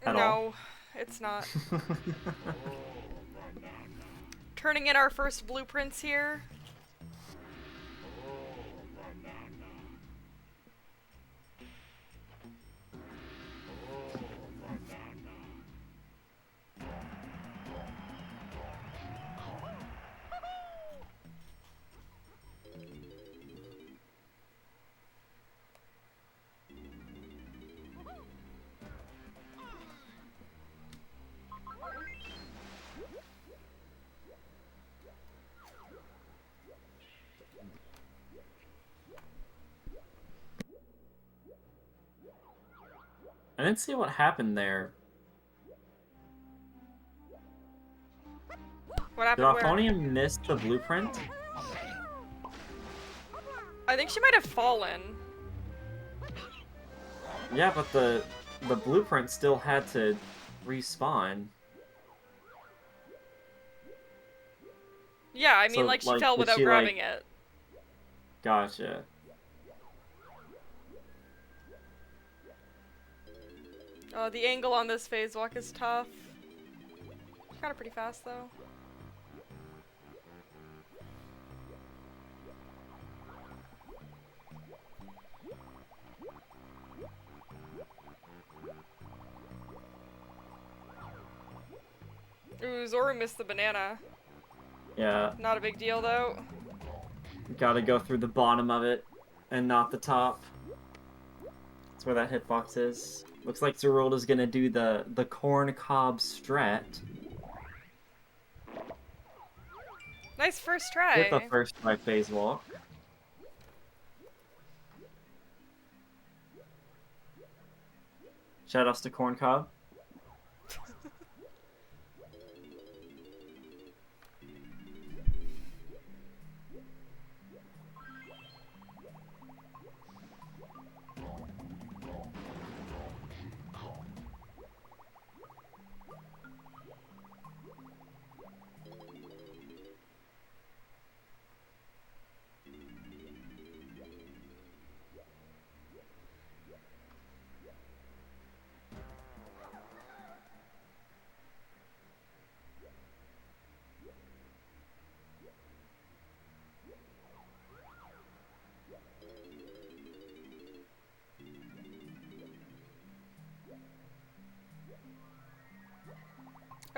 At No, all? it's not. Turning in our first blueprints here. I didn't see what happened there. What Did happened where? Auphonium miss the blueprint? I think she might have fallen. Yeah, but the blueprint still had to respawn. Yeah, I mean, So, like, she like, fell did without she, grabbing like- it. Gotcha. The angle on this phase walk is tough. Got it pretty fast, though. Ooh, Zoru missed the banana. Yeah, Not a big deal, though. gotta go through the bottom of it and not the top. That's where that hitbox is. Looks like Zorulda's gonna do the Corncob strat. Nice first try. Get the first try phase walk. Shoutouts to Corncob.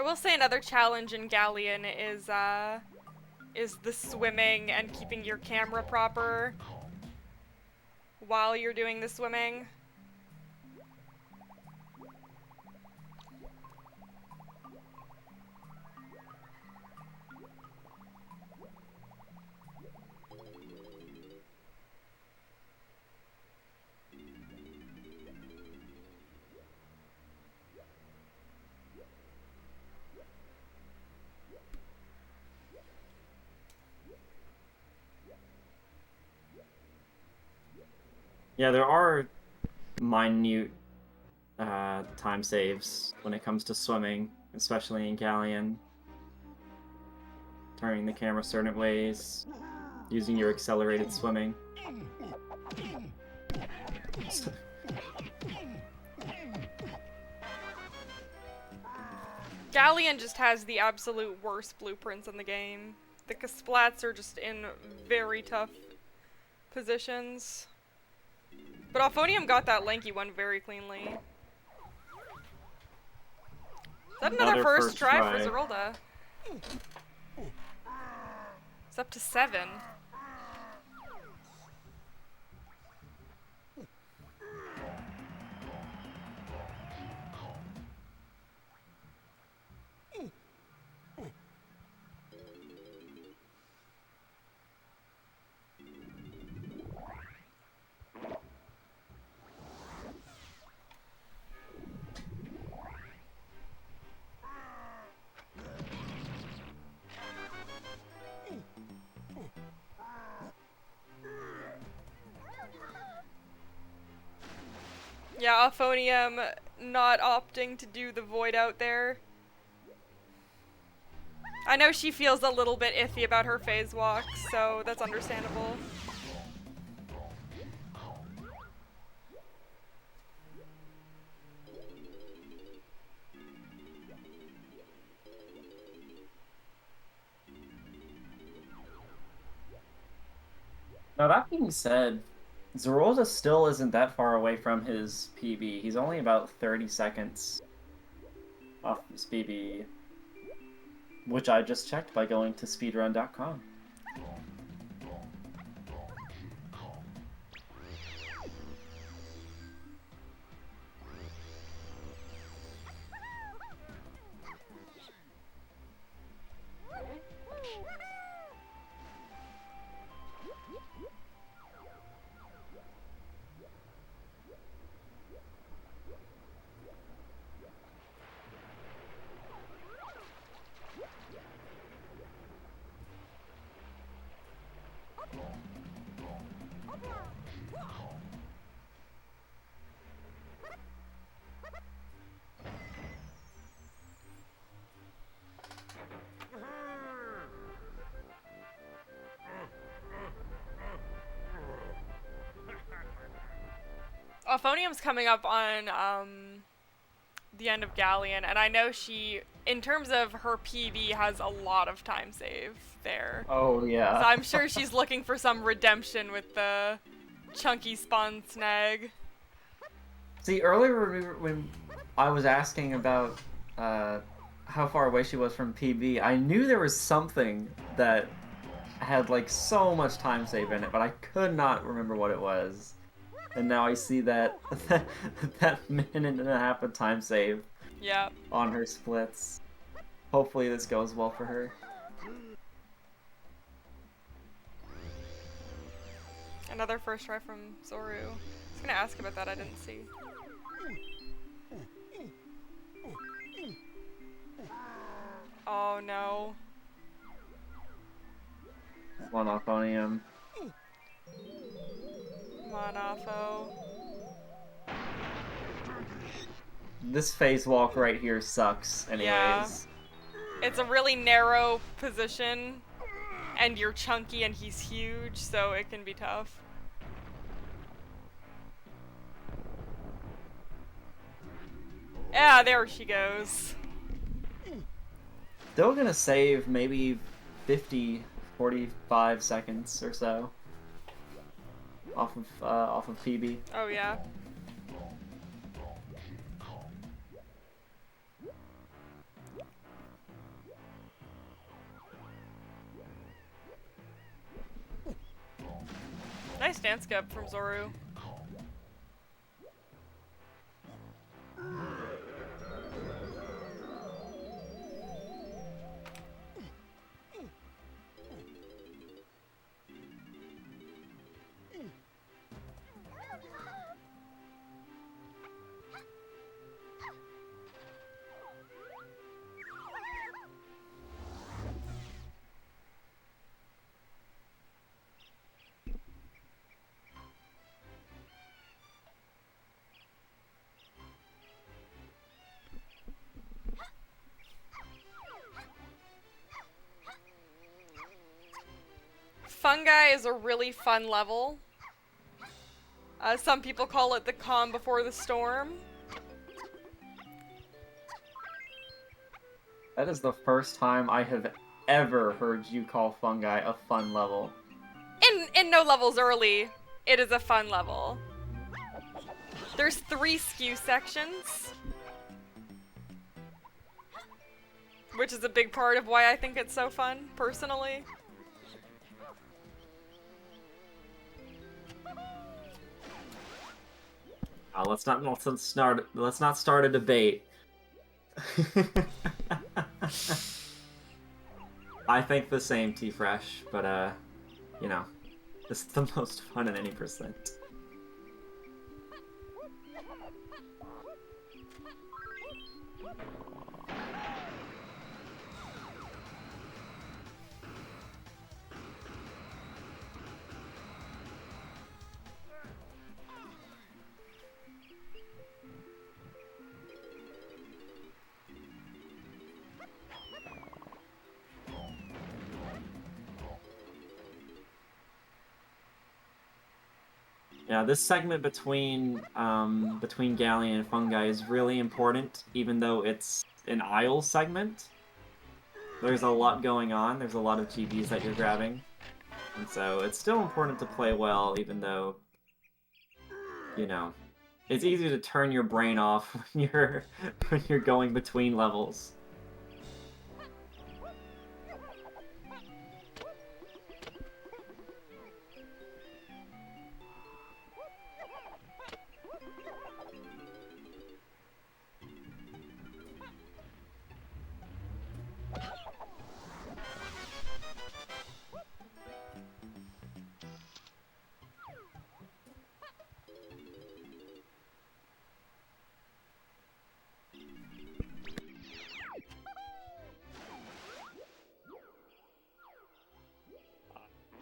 I will say another challenge in Galleon is the swimming and keeping your camera proper while you're doing the swimming. Yeah, there are minute time saves when it comes to swimming, especially in Galleon. Turning the camera certain ways, using your accelerated swimming. Galleon just has the absolute worst blueprints in the game. The Kasplats are just in very tough positions. But Auphonium got that lanky one very cleanly. Is that another first try for Zorulda? It's up to 7. Yeah, Auphonium not opting to do the void out there. I know she feels a little bit iffy about her phase walk, so that's understandable. Now that being said, Zorulda still isn't that far away from his PB. He's only about 30 seconds off his PB, which I just checked by going to speedrun.com. Auphonium's coming up on the end of Galleon, and I know she, in terms of her PB, has a lot of time save there. Oh, yeah. So I'm sure she's looking for some redemption with the chunky spawn snag. See, earlier when I was asking about how far away she was from PB, I knew there was something that had like so much time save in it, but I could not remember what it was. And now I see that that minute and a half of time save on her splits. Hopefully this goes well for her. Another first try from Zoru. I was gonna ask about that, I didn't see. Oh no. One Auphonium. Come on, Aupho. This phase walk right here sucks anyways. Yeah. It's a really narrow position, and you're chunky and he's huge, so it can be tough. Yeah, there she goes. Still gonna save maybe 50, 45 seconds or so off of PB. Oh yeah. Nice dance skip from Zoru. Fungi is a really fun level. Some people call it the calm before the storm. That is the first time I have ever heard you call Fungi a fun level. In no levels early, it is a fun level. There's 3 skew sections, which is a big part of why I think it's so fun, personally. Let's not start a debate. I think the same, T-Fresh, but you know, this is the most fun at any percent. Yeah, this segment between Galleon and Fungi is really important, even though it's an aisle segment. There's a lot going on. There's a lot of GBs that you're grabbing, and so it's still important to play well, even though, you know, it's easy to turn your brain off when you're going between levels.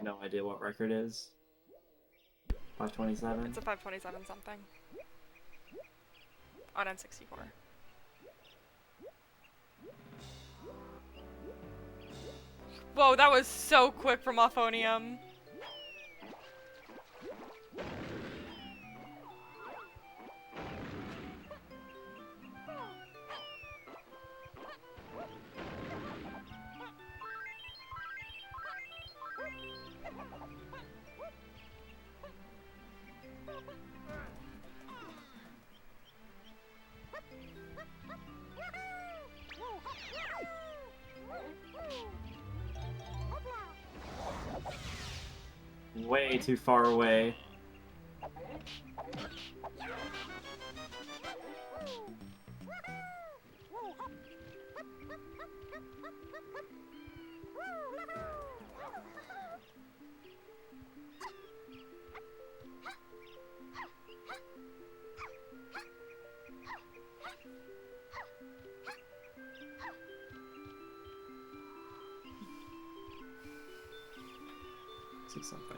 No idea what record is. 527? It's a 527 something. On N64. Whoa, that was so quick from Auphonium. Way too far away. See something.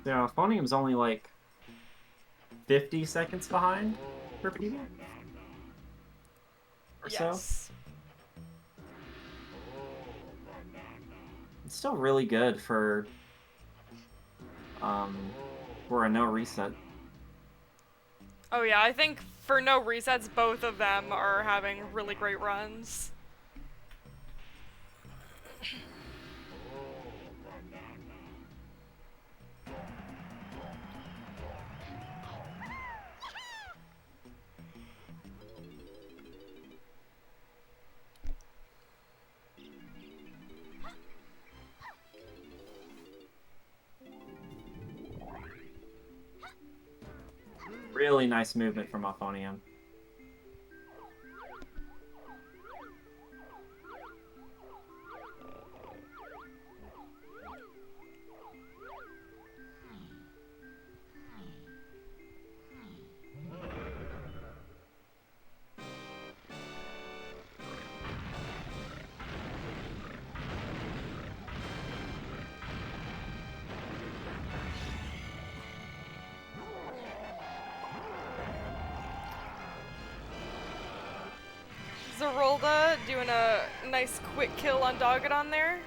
Yeah, Auphonium's only like 50 seconds behind for people? Or so? Yes. It's still really good for a no reset. Oh yeah, I think for no resets, both of them are having really great runs. Really nice movement from Auphonium. Zorulda doing a nice quick kill on Dogadon there.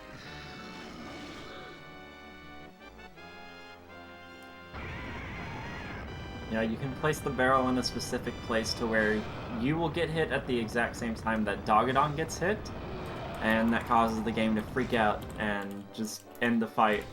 Yeah, you can place the barrel in a specific place to where you will get hit at the exact same time that Dogadon gets hit. and that causes the game to freak out and just end the fight.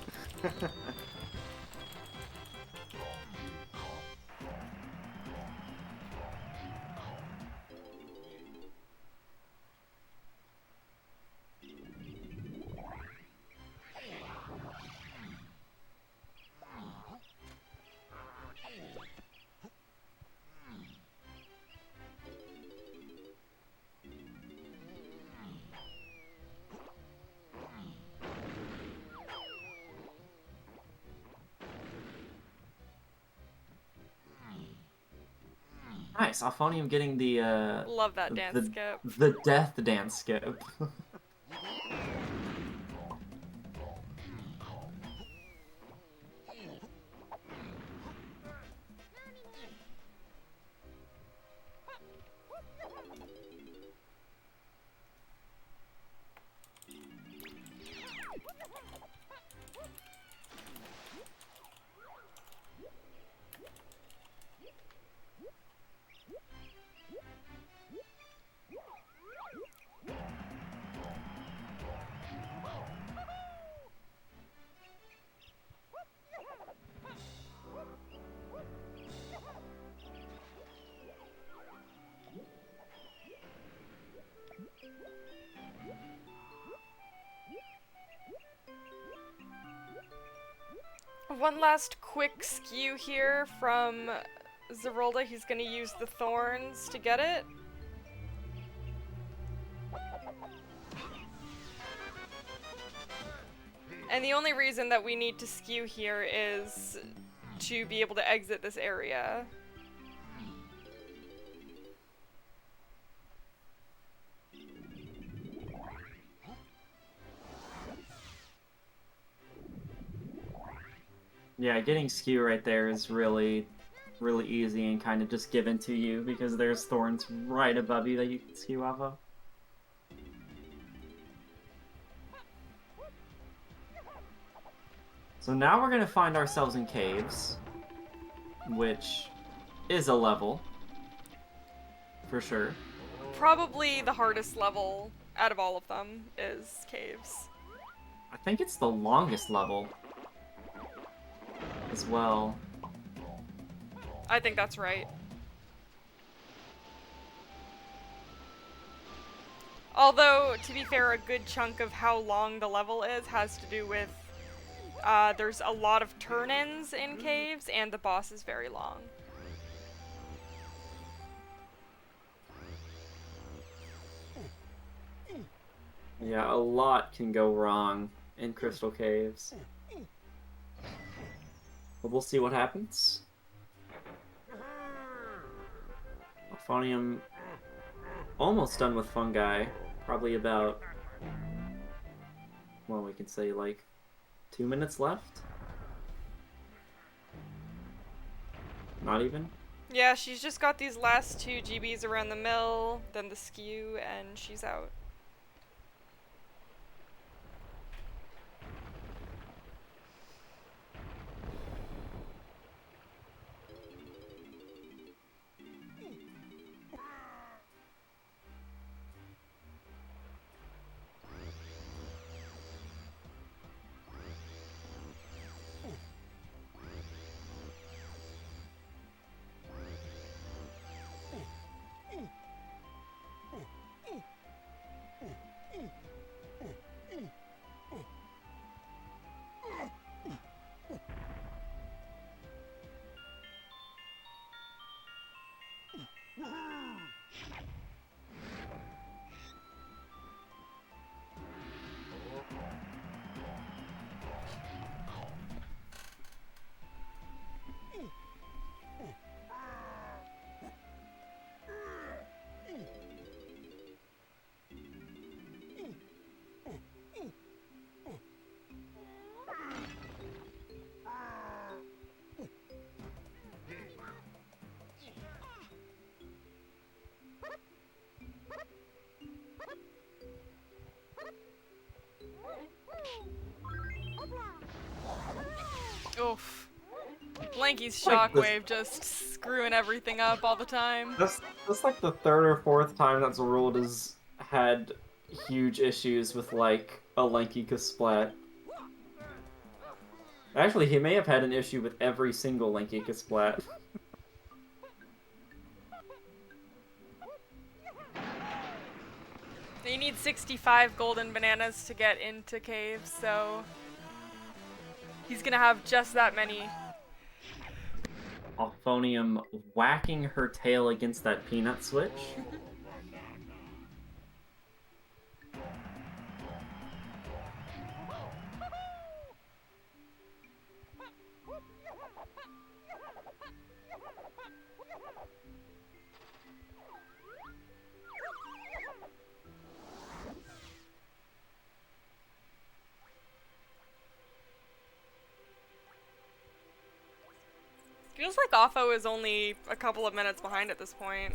Nice, Auphonium getting the Love that dance skip. the death dance skip. One last quick skew here from Zorulda. He's gonna use the thorns to get it. And the only reason that we need to skew here is to be able to exit this area. Yeah, getting skew right there is really easy and kind of just given to you because there's thorns right above you that you can skew off of. So now we're going to find ourselves in caves, which is a level, for sure. Probably the hardest level out of all of them is caves. I think it's the longest level as well. I think that's right. Although, to be fair, a good chunk of how long the level is has to do with there's a lot of turn-ins in caves, and the boss is very long. Yeah, a lot can go wrong in Crystal Caves. But we'll see what happens. Auphonium almost done with fungi. Probably about, well, we can say like 2 minutes left? Not even? Yeah, she's just got these last 2 GBs around the mill, then the skew, and she's out. Oof. Lanky's Like this- shockwave just screwing everything up all the time. That's like the third or fourth time that Zorulda's had huge issues with like a Lankika splat. Actually, he may have had an issue with every single Lankika splat. You need 65 golden bananas to get into caves, so he's gonna have just that many. Auphonium whacking her tail against that peanut switch. Feels like Opho is only a couple of minutes behind at this point.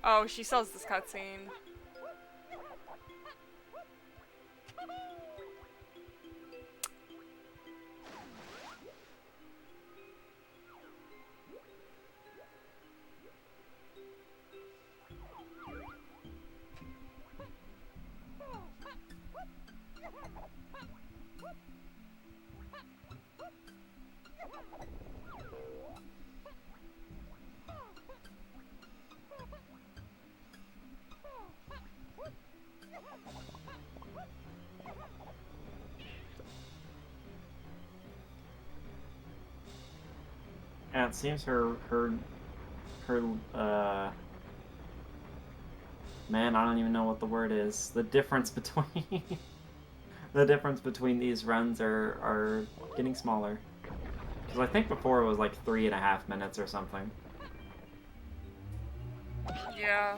Oh, she sells this cutscene. Yeah, it seems man, I don't even know what the word is. The difference between the difference between these runs are getting smaller. Because I think before it was like 3.5 minutes or something. Yeah.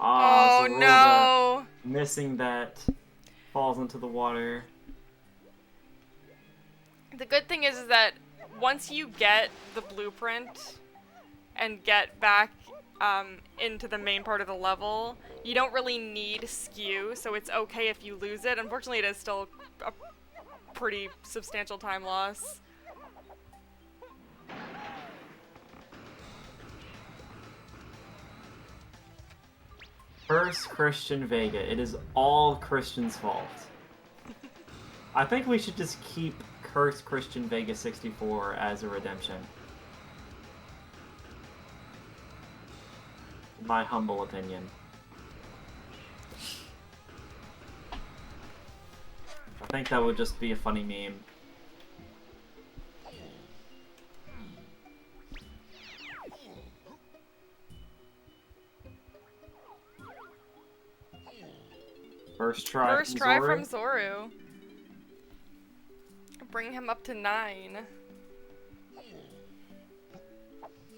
Ah, Oh Zorulda no! missing that. Falls into the water. The good thing is that once you get the blueprint and get back into the main part of the level, you don't really need skew, so it's okay if you lose it. Unfortunately, it is still a pretty substantial time loss. First Christian Vega. It is all Christian's fault. I think we should just keep Cursed Christian Vega 64 as a redemption. My humble opinion. I think that would just be a funny meme. First try from Zoru. Bring him up to 9.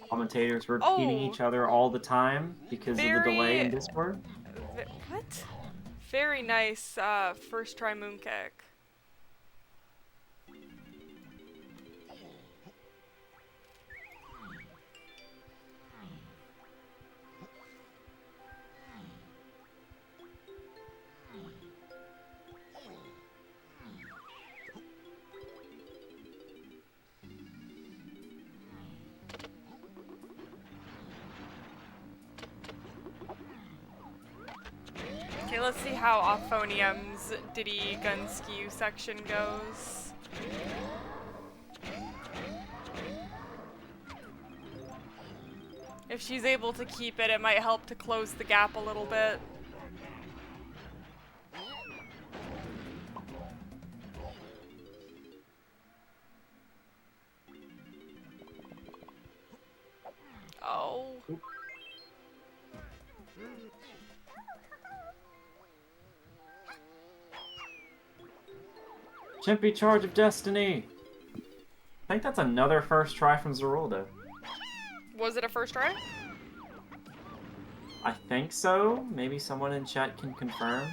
Commentators repeating each other all the time because of the delay in Discord. What? Very nice first try mooncake. Okay, let's see how Auphonium's Diddy Gun Skew section goes. If she's able to keep it, it might help to close the gap a little bit. Oh. Chimpy Charge of Destiny! I think that's another first try from Zorulda. Was it a first try? I think so. Maybe someone in chat can confirm.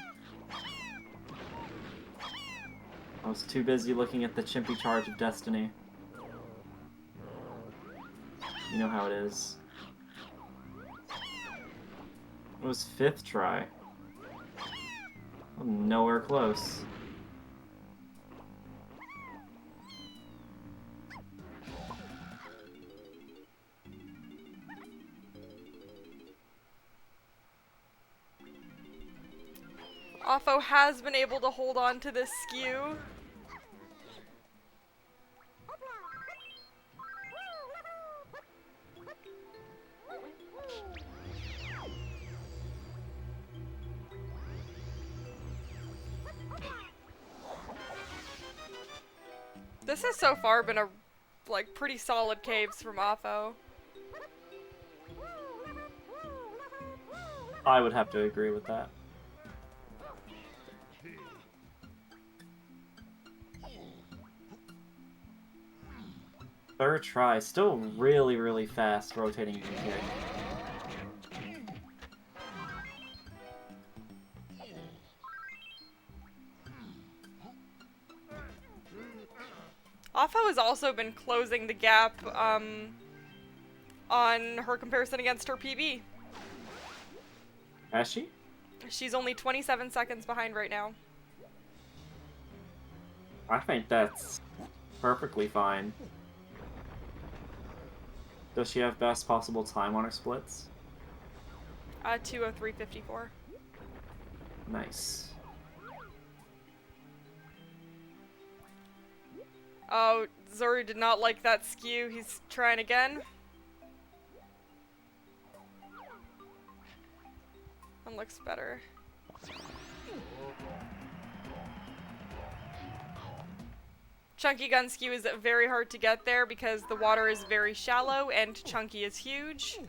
I was too busy looking at the Chimpy Charge of Destiny. You know how it is. It was 5th try. I'm nowhere close. Offo has been able to hold on to this skew. This has so far been a like pretty solid caves from Offo. I would have to agree with that. Third try, still really, really fast rotating in here. Offo has also been closing the gap on her comparison against her PB. Has she? She's only 27 seconds behind right now. I think that's perfectly fine. Does she have best possible time on her splits? 2:03:54. Nice. Oh, Zoru did not like that skew. He's trying again. One looks better. Chunky gun skew is very hard to get there because the water is very shallow and Chunky is huge.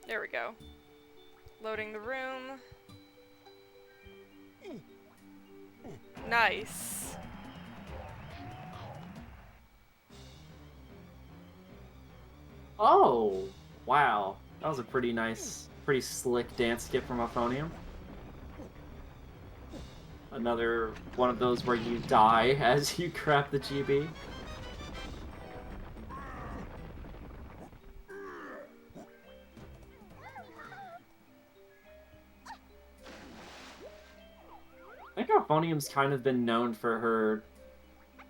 There we go. Loading the room. Nice. Oh, wow. That was a pretty nice, pretty slick dance skip from Auphonium. Another one of those where you die as you grab the GB. I think Auphonium's kind of been known for her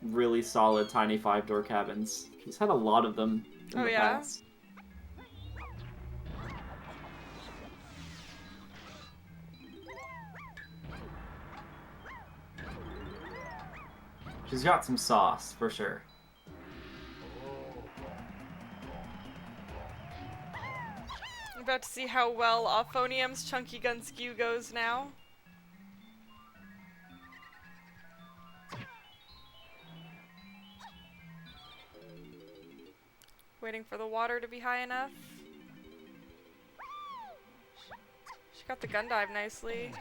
really solid tiny 5-door cabins. She's had a lot of them in the past. She's got some sauce, for sure. I'm about to see how well Auphonium's Chunky Gun Skew goes now. Waiting for the water to be high enough. She got the gun dive nicely.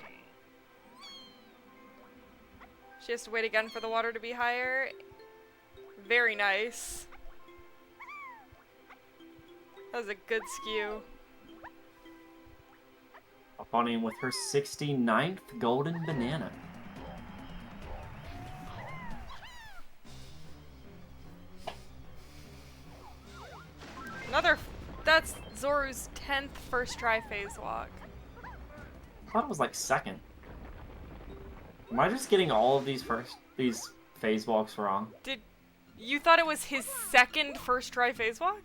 She has to wait again for the water to be higher. Very nice. That was a good skew. Auphonium with her 69th golden banana. That's Zoru's 10th first try phase walk. I thought it was like second. Am I just getting all of these phase walks wrong? You thought it was his second first try phase walk?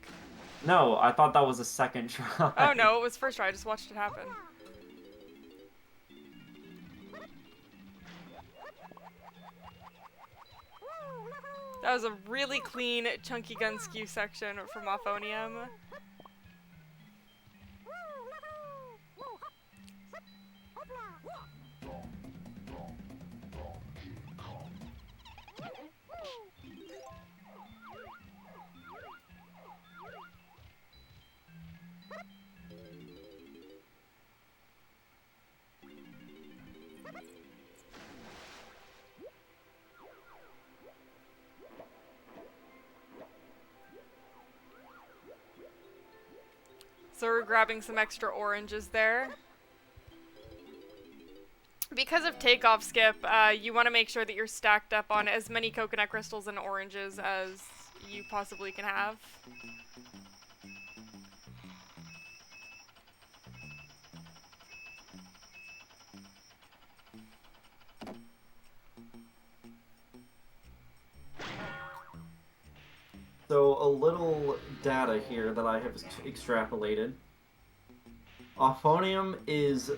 No, I thought that was a second try. Oh no, it was first try. I just watched it happen. That was a really clean Chunky Gun Skew section from Auphonium. So we're grabbing some extra oranges there. Because of takeoff skip, you want to make sure that you're stacked up on as many coconut crystals and oranges as you possibly can have. So a little data here that I have extrapolated. Auphonium is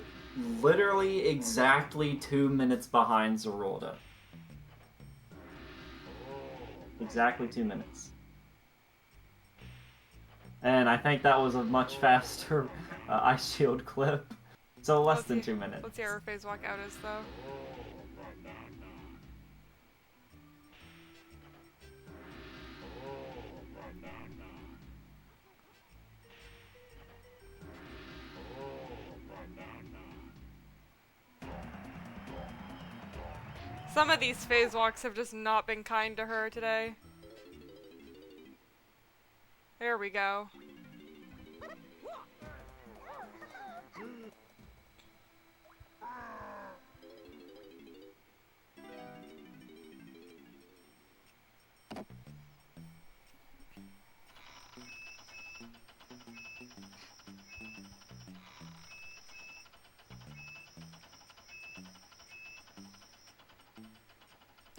literally exactly 2 minutes behind Zorulda. Exactly 2 minutes. And I think that was a much faster Ice Shield clip. So less than 2 minutes. Let's see how her phase walk out is, though. Some of these phase walks have just not been kind to her today. There we go.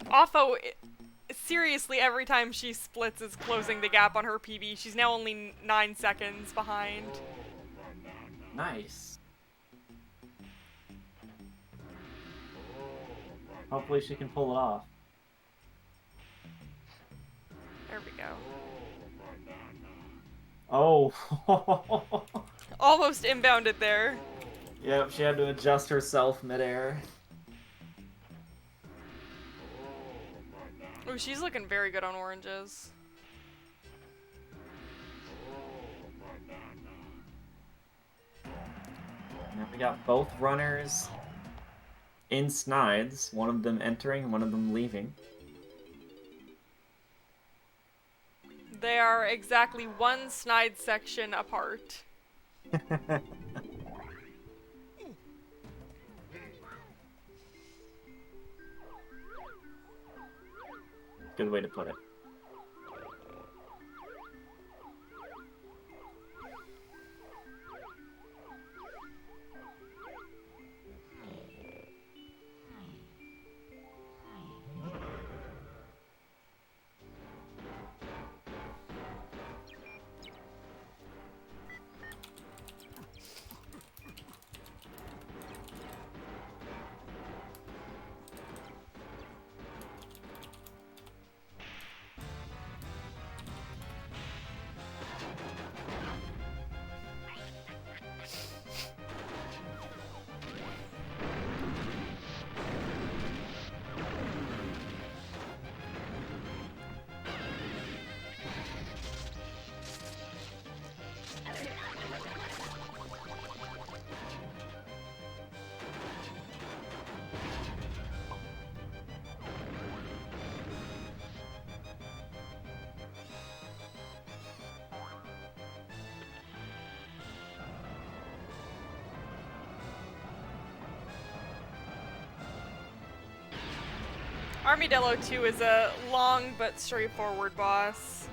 Offo, seriously, every time she splits is closing the gap on her PB. She's now only 9 seconds behind. Nice. Hopefully she can pull it off. There we go. Oh. Almost inbounded there. Yep, she had to adjust herself midair. Ooh, she's looking very good on oranges. Now we got both runners in Snides, one of them entering and one of them leaving. They are exactly one snide section apart. Good way to put it. Armadillo 2 is a long but straightforward boss.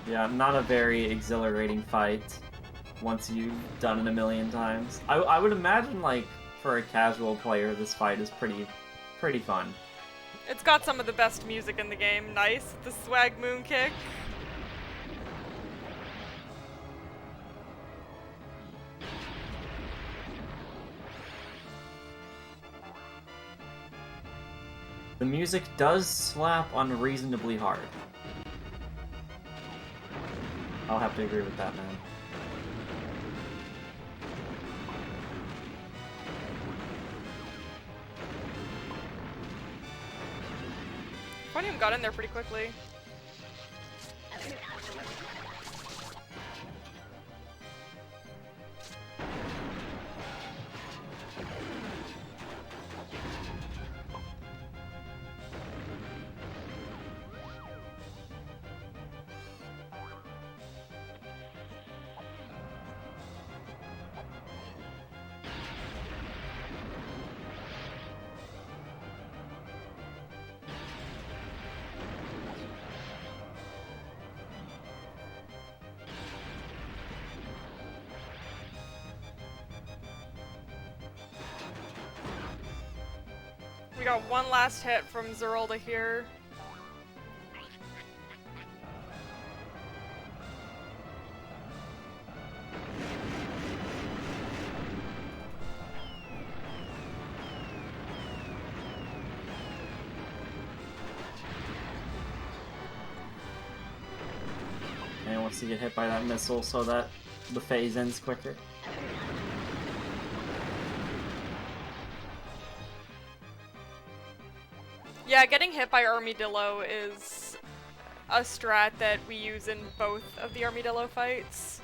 Yeah, not a very exhilarating fight once you've done it a million times. I would imagine, like, for a casual player, this fight is pretty fun. It's got some of the best music in the game. Nice, the swag moon kick. The music does slap unreasonably hard. I'll have to agree with that, man. Auphonium got in there pretty quickly. We got one last hit from Zorulda here. And wants to get hit by that missile so that the phase ends quicker. Yeah, getting hit by Armadillo is a strat that we use in both of the Armadillo fights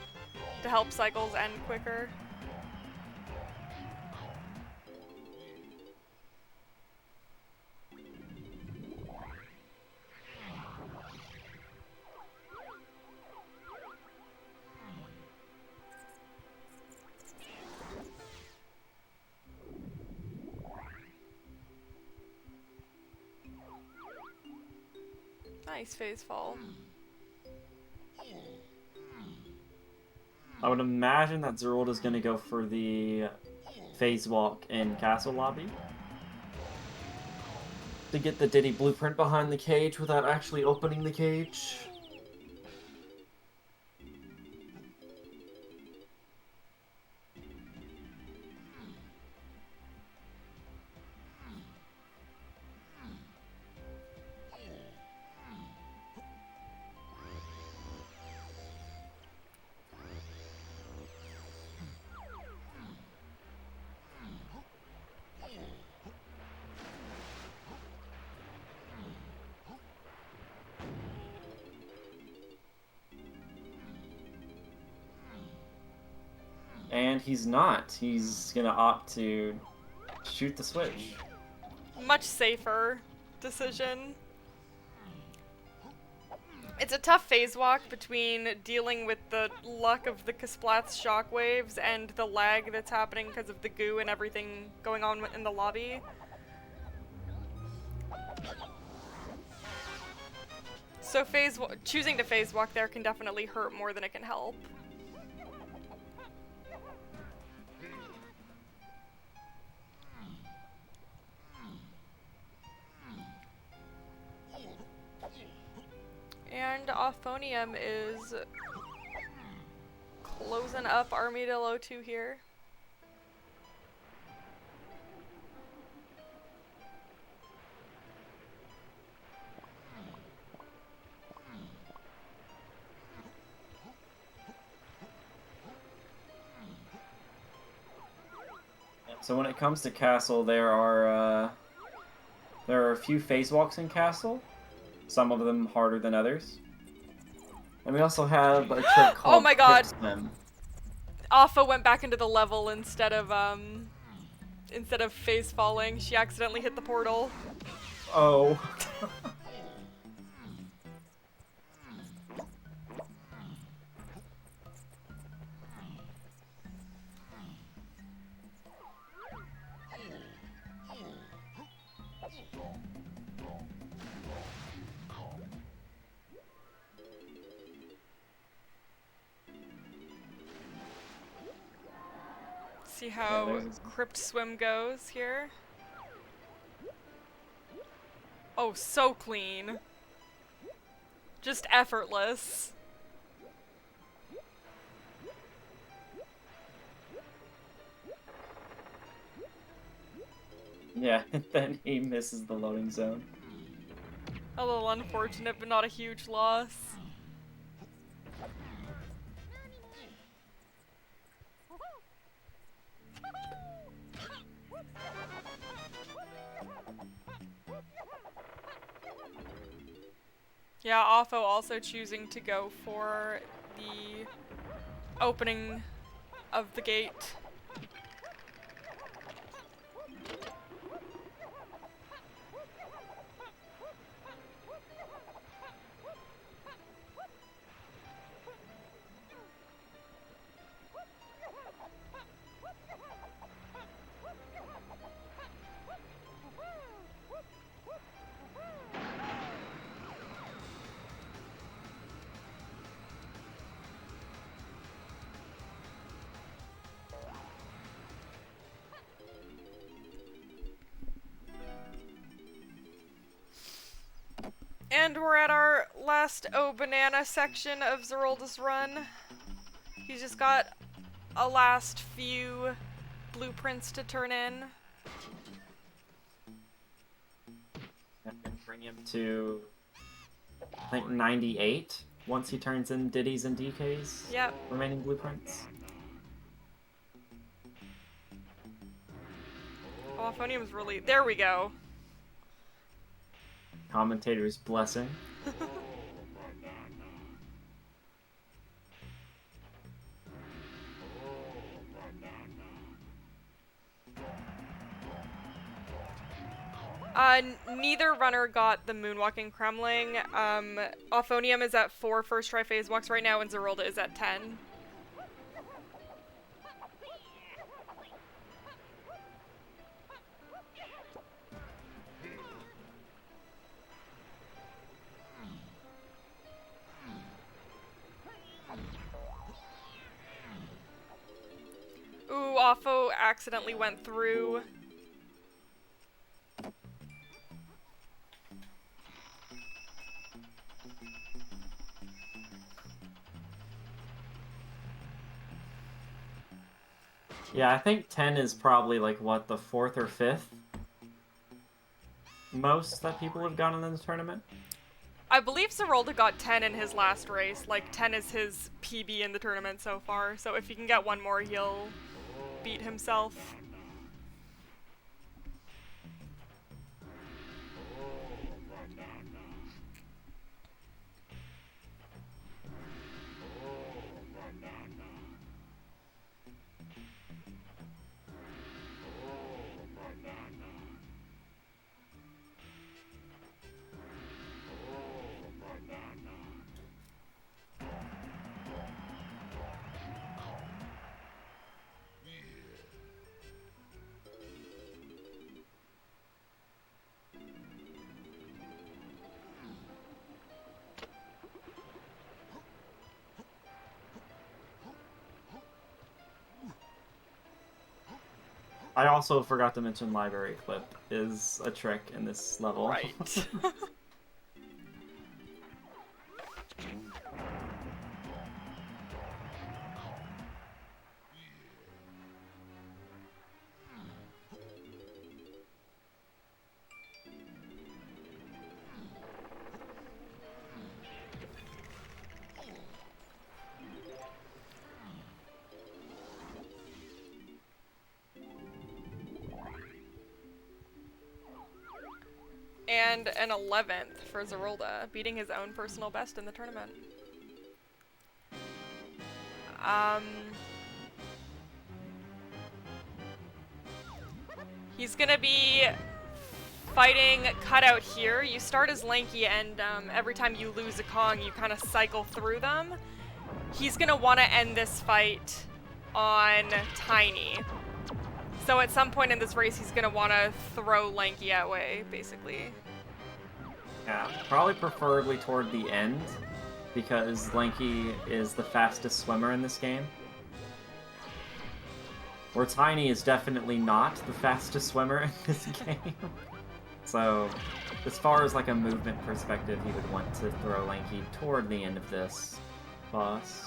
to help cycles end quicker. Nice phase fall. I would imagine that Zorulda's gonna go for the phase walk in Castle Lobby to get the Diddy blueprint behind the cage without actually opening the cage. And he's not. He's gonna opt to shoot the switch. Much safer decision. It's a tough phase walk between dealing with the luck of the Kasplat's shockwaves and the lag that's happening because of the goo and everything going on in the lobby. So choosing to phase walk there can definitely hurt more than it can help. And Auphonium is closing up Armadillo 2 here. So when it comes to Castle, there are a few phase walks in Castle. Some of them harder than others. And we also have a trick called Oh my god! Quick Swim. Alpha went back into the level instead of phase falling. She accidentally hit the portal. Oh. See how there's- Crypt Swim goes here. Oh, so clean. Just effortless. Yeah, and then he misses the loading zone. A little unfortunate, but not a huge loss. Yeah, Offo also choosing to go for the opening of the gate. And we're at our last banana section of Zorulda's run. He's just got a last few blueprints to turn in. And bring him to, I think, 98 once he turns in Diddy's and DK's Yep. remaining blueprints. Oh, Auphonium's really... There we go. Commentator's blessing. Neither runner got the moonwalking Kremling. Auphonium is at 4 first try phase walks right now, and Zorulda is at 10. Ooh, Aupho accidentally went through. Yeah, I think 10 is probably like, what, the 4th or 5th most that people have gotten in the tournament? I believe Zorulda got 10 in his last race. Like, 10 is his PB in the tournament so far. So if he can get one more, he'll beat himself. I also forgot to mention library clip is a trick in this level. Right. And an 11th for Zorulda, beating his own personal best in the tournament. He's gonna be fighting Cutout here. You start as Lanky, and every time you lose a Kong, you kind of cycle through them. He's gonna want to end this fight on Tiny. So at some point in this race, he's gonna want to throw Lanky away, basically. Yeah, probably preferably toward the end, because Lanky is the fastest swimmer in this game. Where Tiny is definitely not the fastest swimmer in this game. So, as far as like a movement perspective, he would want to throw Lanky toward the end of this boss.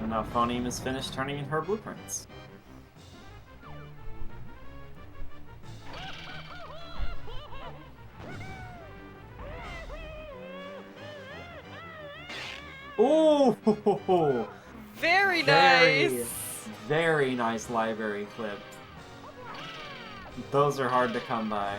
And now Auphonium is finished turning in her blueprints. Ooh! Very nice! Very nice library clip. Those are hard to come by.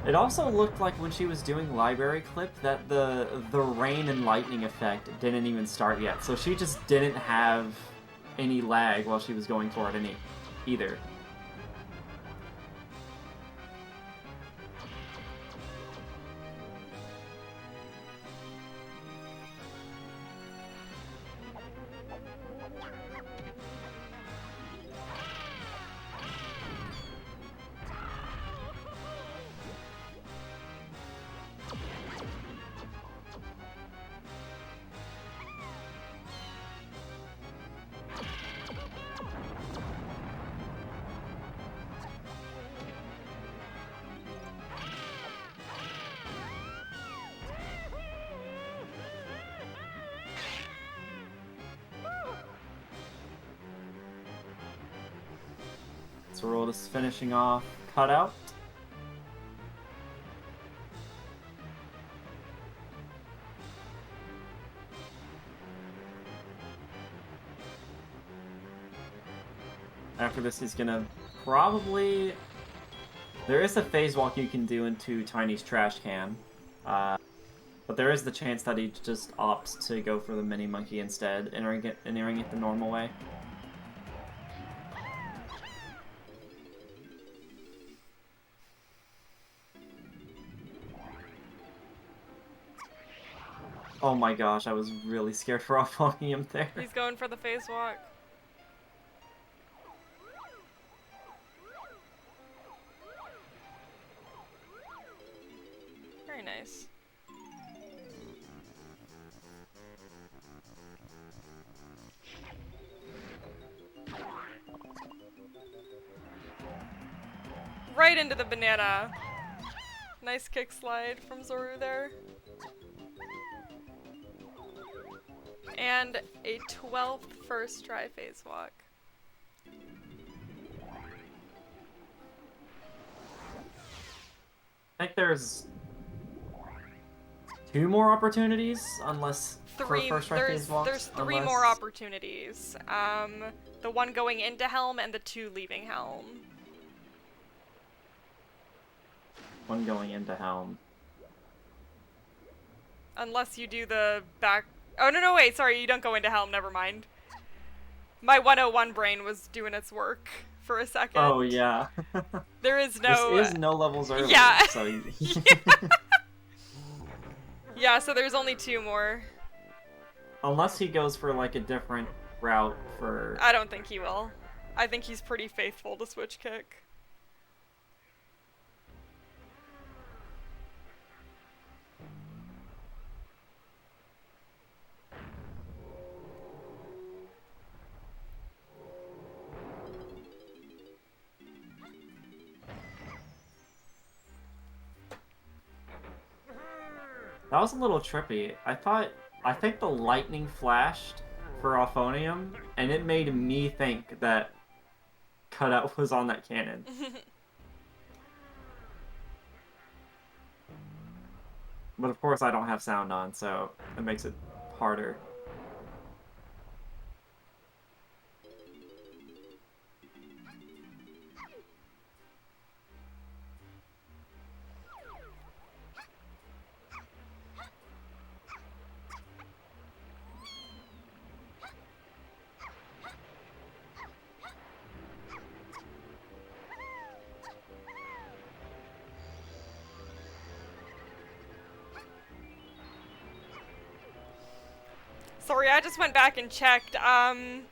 It also looked like when she was doing library clip that the rain and lightning effect didn't even start yet. So she just didn't have any lag while she was going for it either. Zorulda's finishing off cutout. After this, he's gonna probably... There is a phase walk you can do into Tiny's trash can, but there is the chance that he just opts to go for the mini monkey instead, entering it the normal way. Oh my gosh, I was really scared for Auphonium there. He's going for the phase walk. Very nice. Right into the banana. Nice kick slide from Zoru there. And a 12th first try phase walk. I think there's 2 more opportunities, unless for first try phase walks. There's 3 more opportunities. The one going into Helm and the 2 leaving Helm. One going into Helm. Unless you do the back... Oh, no, wait, sorry, you don't go into Helm, never mind. My 101 brain was doing its work for a second. Oh, yeah. There is no... This is no levels early, yeah. so easy. Yeah, so there's only 2 more. Unless he goes for, like, a different route for... I don't think he will. I think he's pretty faithful to switch kick. That was a little trippy. I think the lightning flashed for Auphonium, and it made me think that cutout was on that cannon. But of course I don't have sound on, so it makes it harder. Sorry, I just went back and checked. Zorulda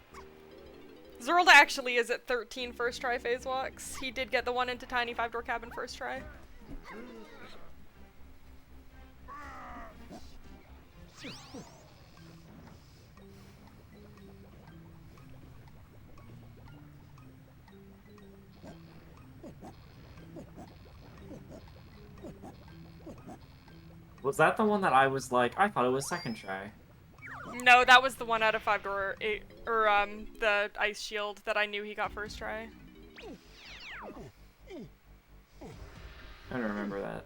actually is at 13 first try phase walks. He did get the one into Tiny 5-door cabin first try. Was that the one that I was like, I thought it was second try? No, that was the one out of 5-door, or the ice shield that I knew he got first try. I don't remember that.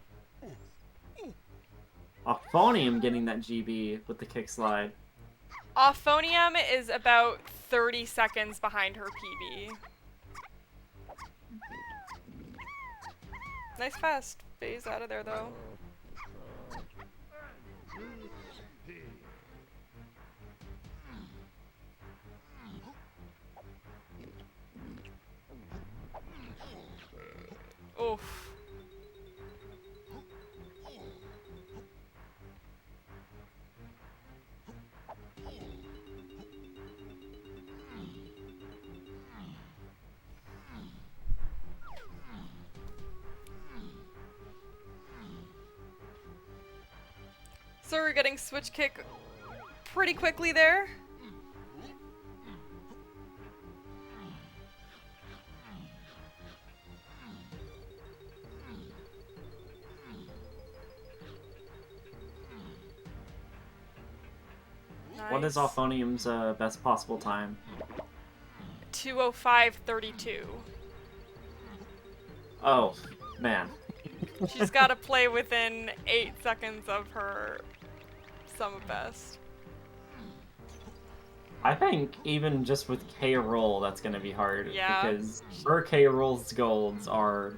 Auphonium getting that GB with the kick slide. Auphonium is about 30 seconds behind her PB. Nice fast phase out of there, though. Oof. So we're getting switch kick pretty quickly there. What is Nice. Auphonium's best possible time? 2:05:32. Oh, man. She's got to play within 8 seconds of her sum of best. I think even just with K roll, that's gonna be hard. Yeah. Because her K roll's golds are.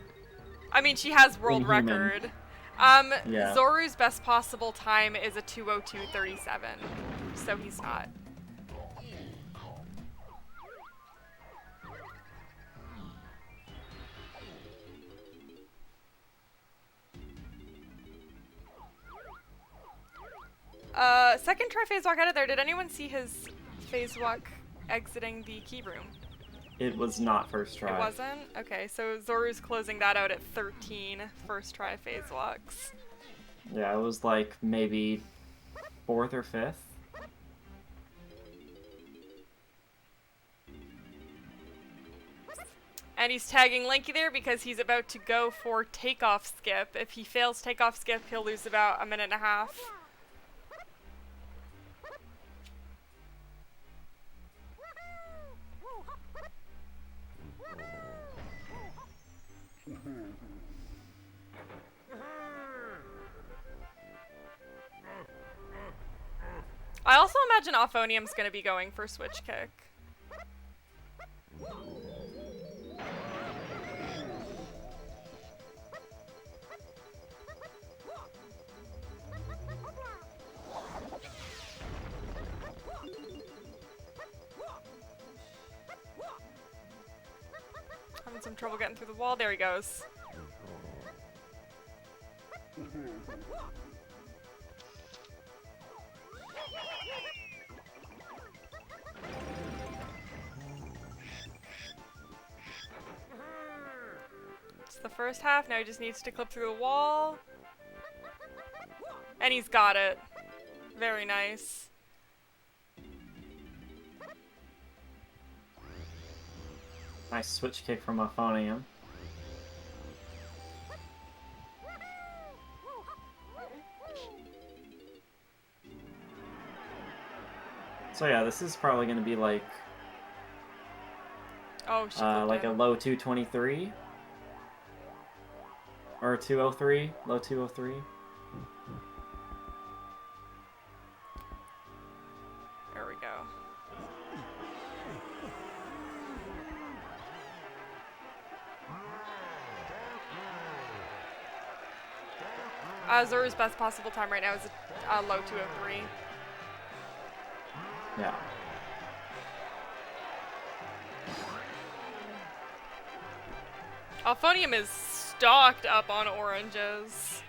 I mean, she has world Inhuman. record. Yeah. Zoru's best possible time is a 2:02:37, so he's not. Second try phase walk out of there. Did anyone see his phase walk exiting the key room? It was not first try. It wasn't? Okay, so Zoru's closing that out at 13 first try phase walks. Yeah, it was like maybe 4th or 5th. And he's tagging Lanky there because he's about to go for takeoff skip. If he fails takeoff skip, he'll lose about a minute and a half. I also imagine Auphonium's gonna be going for switch kick. Having some trouble getting through the wall. There he goes. It's the first half. Now he just needs to clip through the wall. And he's got it. Very nice. Nice switch kick from Auphonium. So yeah, this is probably going to be like Oh, she like a low 223 or 203, low 203. There we go. Zoru's best possible time right now is a low 203. Yeah. Auphonium is stocked up on oranges.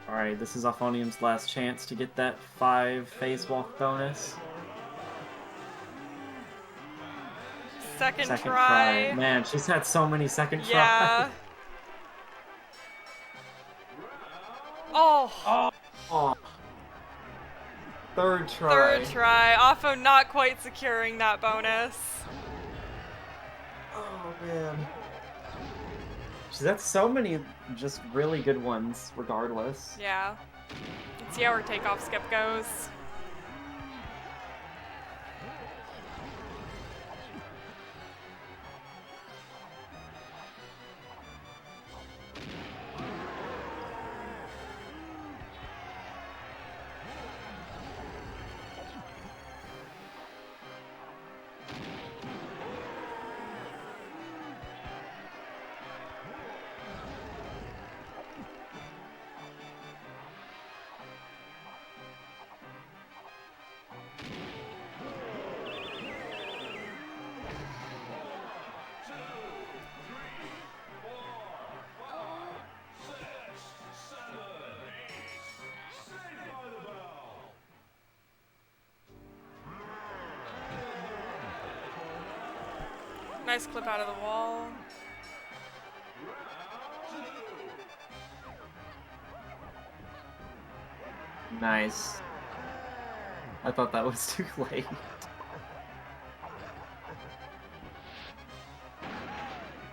Alright, this is Auphonium's last chance to get that 5 phase walk bonus. Second Second try. Man, she's had so many second Yeah. tries. Oh, Oh. Third try. third try. Auphon not quite securing that bonus. Oh. man. That's so many just really good ones, regardless. Yeah. Let's see how our takeoff skip goes. Nice clip out of the wall. Nice. I thought that was too late.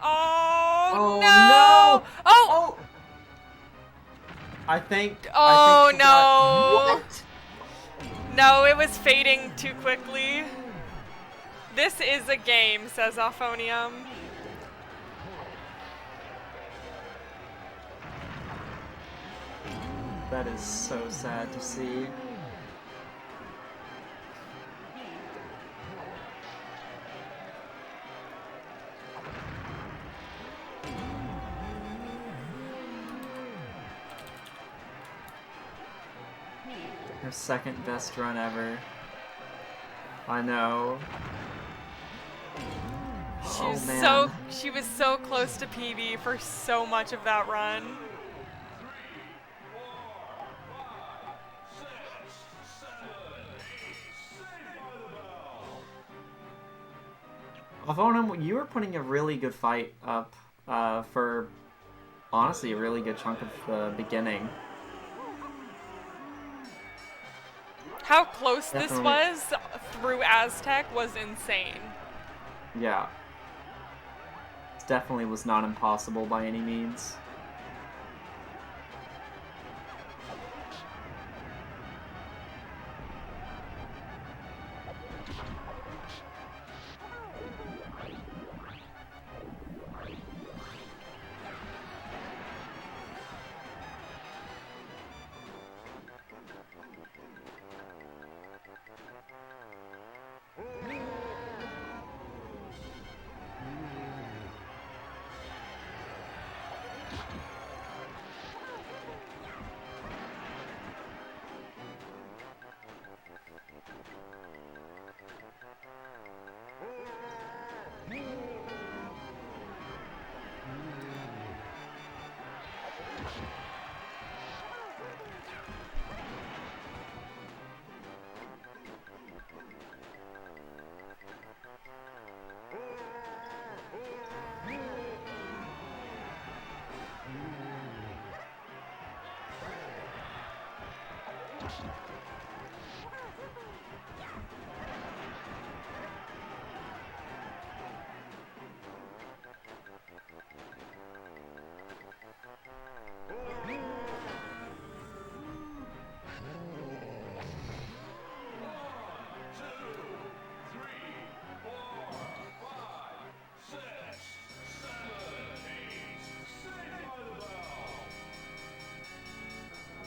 Oh, no! no! Oh! I think. Oh, I think she got- no! What? No, it was fading too quickly. This is a game, says Auphonium. That is so sad to see. Her second best run ever. I know. Man. She was so close to PB for so much of that run. Auphonium, you were putting a really good fight up for, honestly, a really good chunk of the beginning. How close this Definitely. was through Aztec was insane. Yeah. It definitely was not impossible by any means.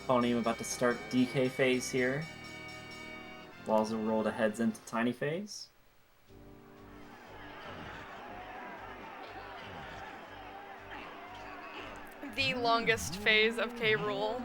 Auphonium about to start DK phase here, while Zorulda heads into Tiny phase. The longest phase of K. Rool.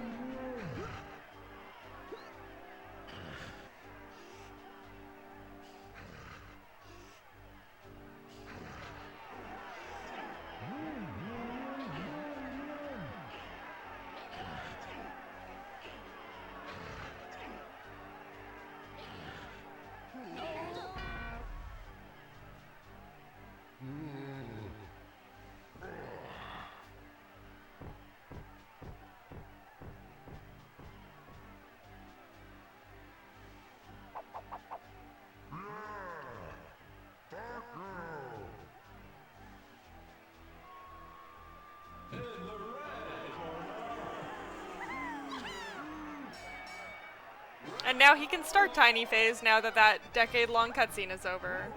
And now he can start Tiny Phase now that that decade-long cutscene is over.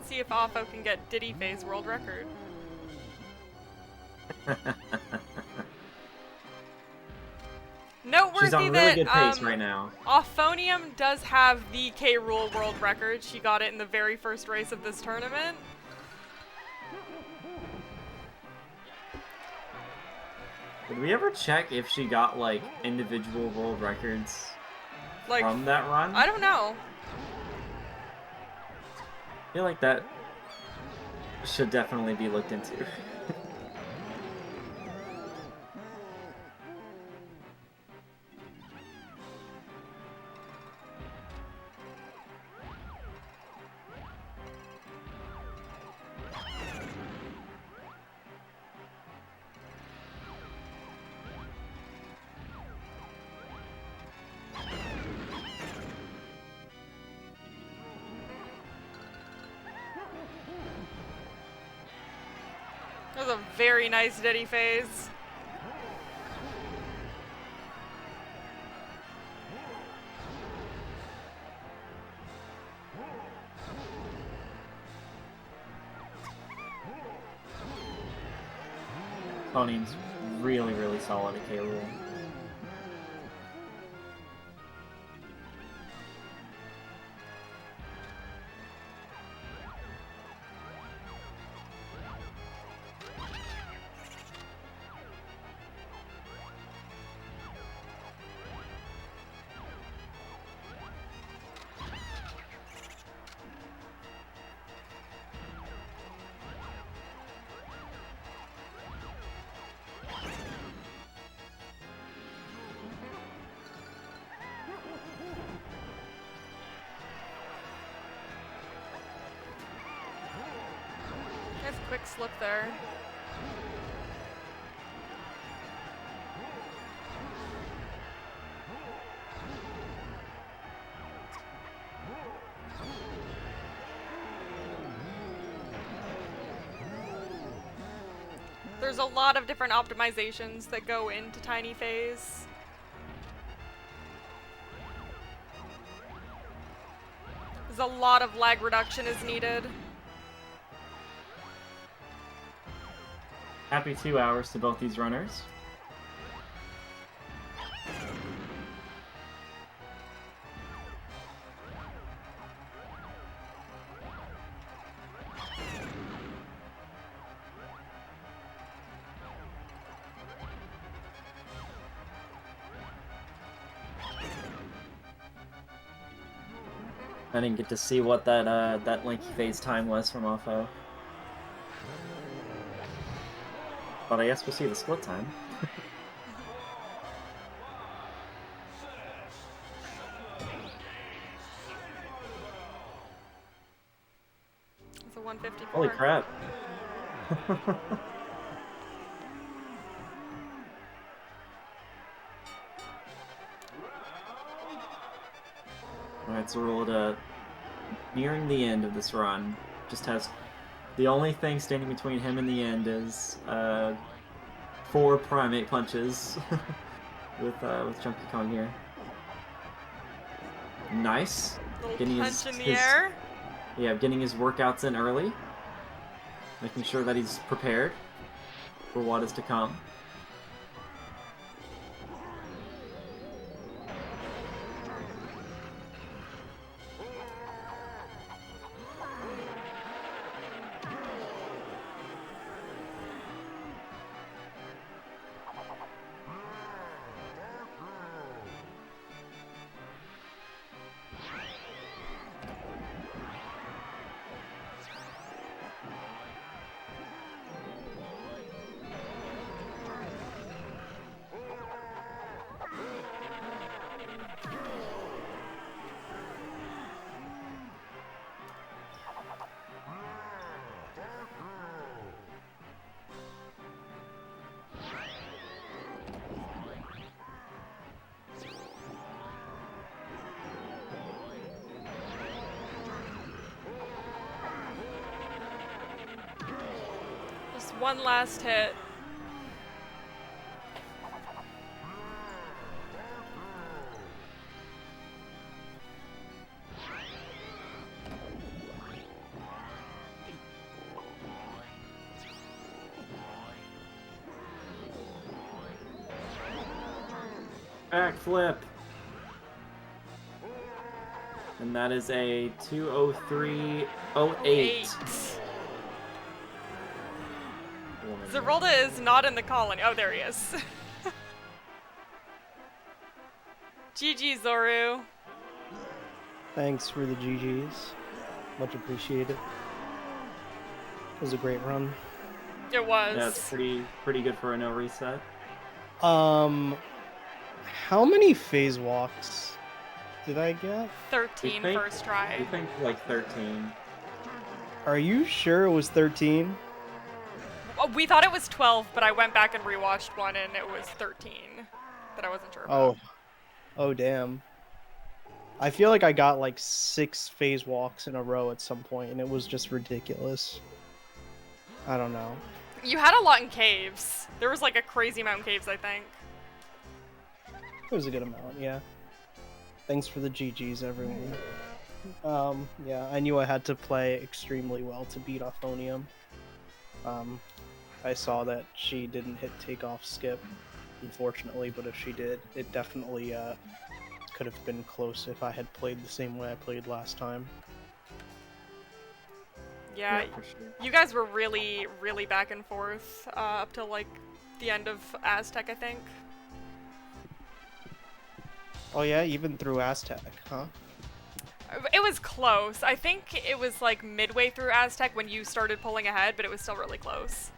See if Opho can get Diddy Phase world record. Noteworthy She's on really that good pace right now. Auphonium does have the K. Rool world record. She got it in the very first race of this tournament. Did we ever check if she got, like, individual world records Like, from that run? I don't know. I feel like that should definitely be looked into. That was a very nice Diddy Phase. Auphonium's really, really solid at K. Rool. Nice quick slip there. There's a lot of different optimizations that go into Tiny Phase. There's a lot of lag reduction is needed. Happy 2 hours to both these runners. I didn't get to see what that lengthy phase time was from Opho. But I guess we'll see the split time. It's a 154. Holy crap. Alright, Zorulda nearing the end of this run. Just has the only thing standing between him and the end is 4 primate punches with Chunky Kong here. Nice. Little punch in the air. Yeah, getting his workouts in early. Making sure that he's prepared for what is to come. one last hit. Backflip. And that is a 203.08. Zorulda is not in the colony. Oh, there he is. GG, Zoru. Thanks for the GGs. Much appreciated. It was a great run. It was. Yeah, it's pretty good for a no reset. How many phase walks did I get? 13 first try. I think like 13. Are you sure it was 13? Oh, we thought it was 12, but I went back and rewatched one and it was 13. That I wasn't sure about. Oh damn. I feel like I got like 6 phase walks in a row at some point, and it was just ridiculous. I don't know. You had a lot in caves. There was like a crazy amount in caves, I think. It was a good amount, yeah. Thanks for the GGs, everyone. Yeah, I knew I had to play extremely well to beat Auphonium. I saw that she didn't hit takeoff skip, unfortunately, but if she did, it definitely could have been close if I had played the same way I played last time. Yeah, for sure. you guys were really, really back and forth up till like the end of Aztec, I think. Oh yeah, even through Aztec, huh? It was close. I think it was like midway through Aztec when you started pulling ahead, but it was still really close.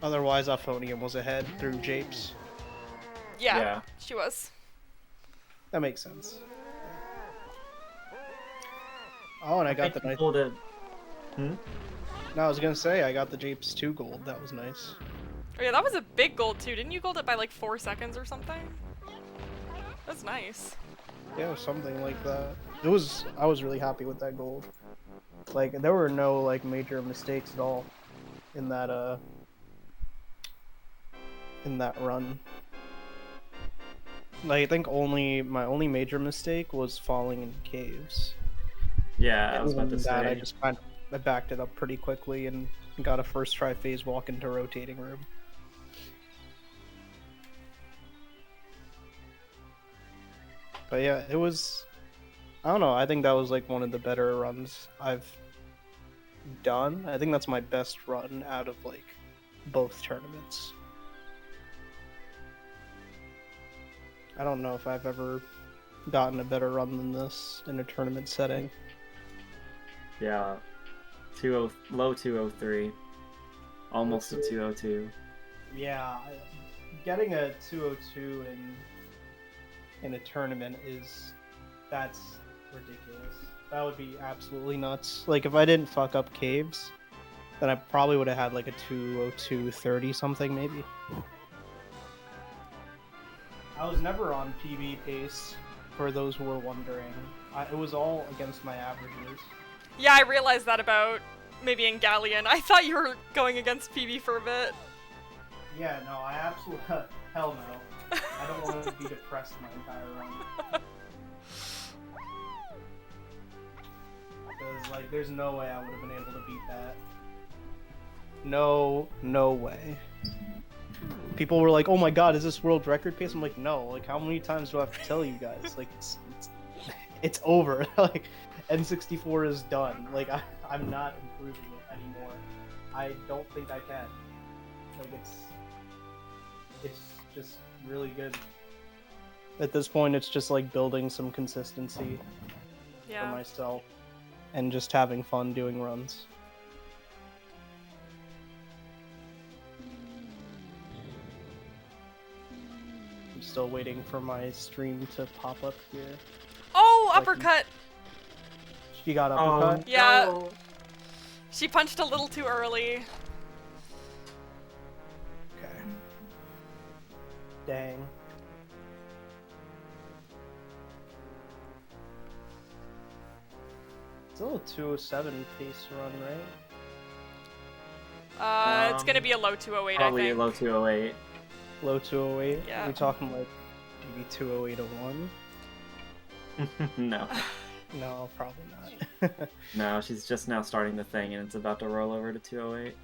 Otherwise, Auphonium was ahead through Japes. Yeah, she was. That makes sense. Oh, and I got the nice. No, I was gonna say I got the Japes 2 gold. That was nice. Oh yeah, that was a big gold too. Didn't you gold it by like 4 seconds or something? That's nice. Yeah, it was something like that. I was really happy with that gold. Like, there were no like major mistakes at all in that run. Like, I think my only major mistake was falling in caves. Yeah, I was about to say. I just I backed it up pretty quickly and got a first try phase walk into rotating room. But yeah, it was, I don't know, I think that was like one of the better runs I've done. I think that's my best run out of like both tournaments. I don't know if I've ever gotten a better run than this in a tournament setting. Yeah, low 203, almost a 202. Yeah, getting a 202 in a tournament that's ridiculous. That would be absolutely nuts. Like, if I didn't fuck up caves, then I probably would have had like a 202.30 something maybe. I was never on PB pace, for those who were wondering. It was all against my averages. Yeah, I realized that about maybe in Galleon. I thought you were going against PB for a bit. Yeah, no, I absolutely... Hell no. I don't want to be depressed my entire run. Because, like, there's no way I would have been able to beat that. No way. People were like, oh my god, is this world record pace? I'm like, no. Like, how many times do I have to tell you guys? Like, it's over. Like, N64 is done. Like, I'm not improving it anymore. I don't think I can. Like, it's just really good. At this point, it's just like building some consistency for myself and just having fun doing runs. I'm still waiting for my stream to pop up here. Oh, uppercut! She got uppercut? Yeah. No. She punched a little too early. Okay. Dang. Still a 207 pace run, right? It's gonna be a low 208, I Probably a think. low 208. Low 208. Yeah. Are we talking like maybe 208 to 1? No. No, probably not. No, she's just now starting the thing and it's about to roll over to 208.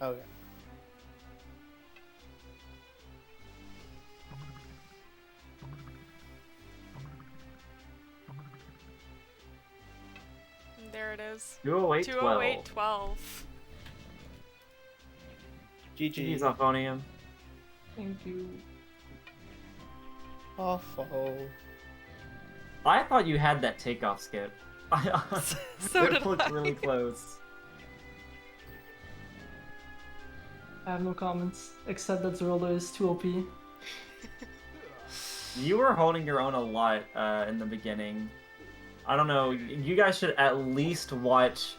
Okay. There it is. 208, 208, 12. GG's GG. Auphonium. Thank you. Awful. I thought you had that takeoff skip. So it did looked I. really close. I have no comments, except that Zorulda is too OP. You were holding your own a lot in the beginning. I don't know. You guys should at least watch.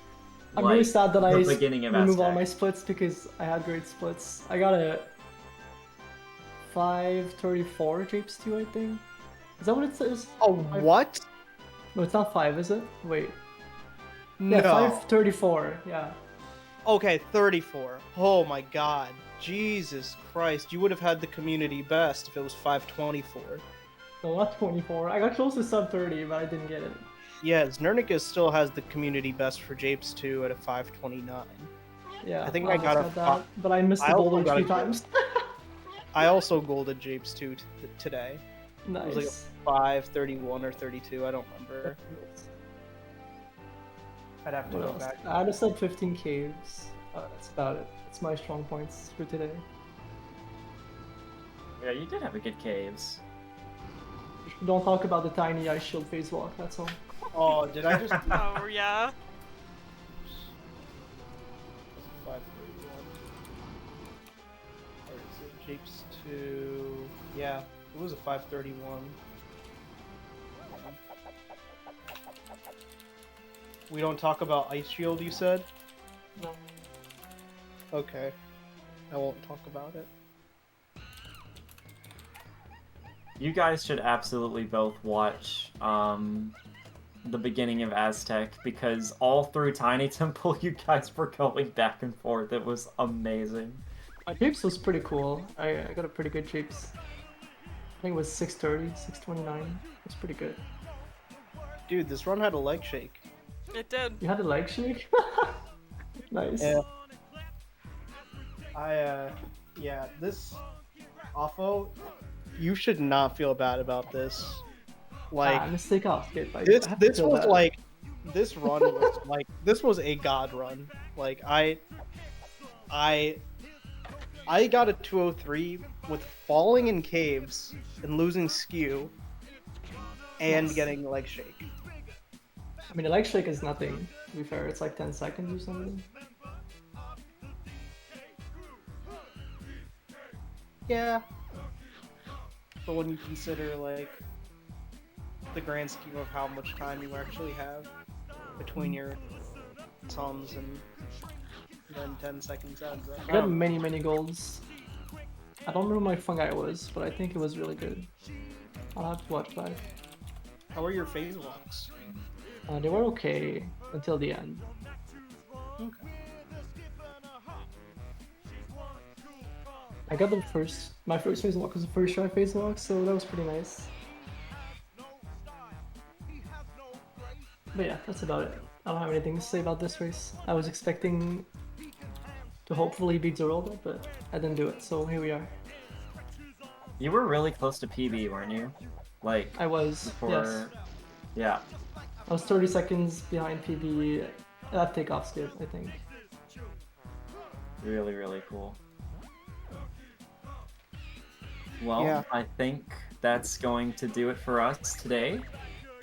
I'm really like, sad that the I beginning of remove all Aztec. my splits because I had great splits. I got a 534 Japes 2, I think. Is that what it says? Oh, what? No, it's not 5, is it? Wait. No. Yeah, 534, yeah. Okay, 34. Oh my god. Jesus Christ. You would have had the community best if it was 524. No, not 24. I got close to sub 30, but I didn't get it. Yeah, Znernicus still has the community best for Japes 2 at a 529. Yeah, I think I got almost a that, but I missed I the also gold got a 3 times. I also golded Japes 2 today. Nice. It was like a 531 or 32, I don't remember. I'd have to What go else? back. I had a sub 15 caves. That's about it. That's my strong points for today. Yeah, you did have a good caves. Don't talk about the tiny ice shield phase walk, that's all. Oh, did I just... Oh, yeah. 531. Or is it Japes 2? Yeah, it was a 531. We don't talk about Ice Shield, you said? No. Okay. I won't talk about it. You guys should absolutely both watch the beginning of Aztec because all through Tiny Temple you guys were going back and forth. It was amazing. My Japes was pretty cool. I got a pretty good Japes. I think it was 630, 629. It's pretty good. Dude, this run had a leg shake. It did. You had a leg shake? Nice. Yeah. Yeah, this... Offo, you should not feel bad about this. Like, mistake off. Skip. this was like... This run was like... This was a god run. Like, I got a 203 with falling in caves and losing skew and Nice. getting leg shake. I mean, a leg shake is nothing, to be fair. It's like 10 seconds or something. Yeah. But when you consider, like, the grand scheme of how much time you actually have between your toms and then 10 seconds adds up. I got many golds. I don't remember my fungi was, but I think it was really good. I'll have to watch back. How are your phase walks? They were okay until the end. Okay. I got my first phase walk was the first try phase walk, so that was pretty nice. But yeah, that's about it. I don't have anything to say about this race. I was expecting to hopefully beat Zorulda, but I didn't do it, so here we are. You were really close to PB, weren't you? Like, I was, before... yes. Yeah. I was 30 seconds behind PB at takeoff skip, I think. Really, really cool. Well, Yeah. I think that's going to do it for us today.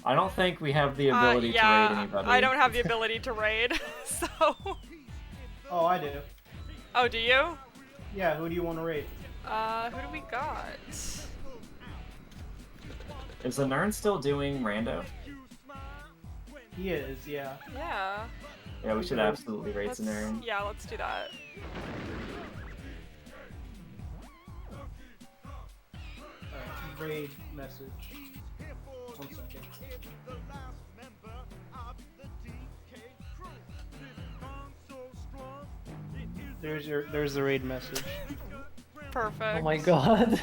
I don't think we have the ability to raid anybody. I don't have the ability to raid, so... Oh, I do. Oh, do you? Yeah, who do you want to raid? Who do we got? Is the Nern still doing rando? He is, yeah. Yeah. Yeah, we should absolutely raid Let's, the Nern. yeah, let's do that. Alright, raid message. 1 second. There's the raid message. Perfect. Oh my god.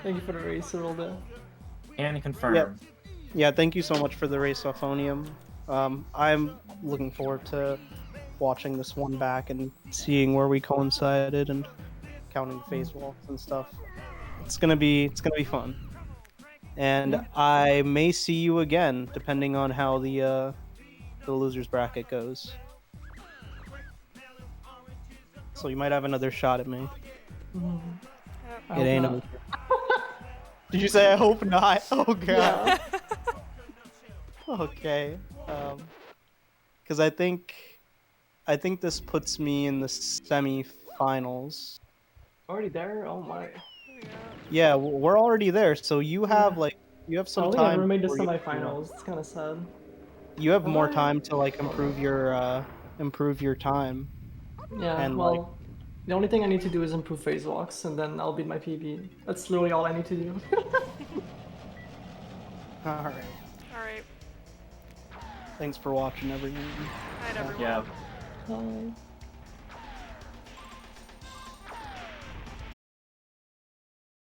Thank you for the race, Zorulda. Can confirm. Yep. Yeah, thank you so much for the race, Auphonium. I'm looking forward to watching this one back and seeing where we coincided and counting phase walks and stuff. It's gonna be fun. And I may see you again, depending on how the losers bracket goes. So you might have another shot at me. I It ain't hope over. Did you say I hope not? Oh god. Yeah. Okay. Because I think this puts me in the semi-finals. Already there? Oh my. Yeah, we're already there. So you have you have I some don't think I've time. ever made the before you- semifinals. It's kind of sad. You have Have more I? time to like improve your time. Yeah, And, well, the only thing I need to do is improve phase walks, and then I'll beat my PB. That's literally all I need to do. All right. Alright. Thanks for watching, everyone. Night, everyone. Yeah. Bye.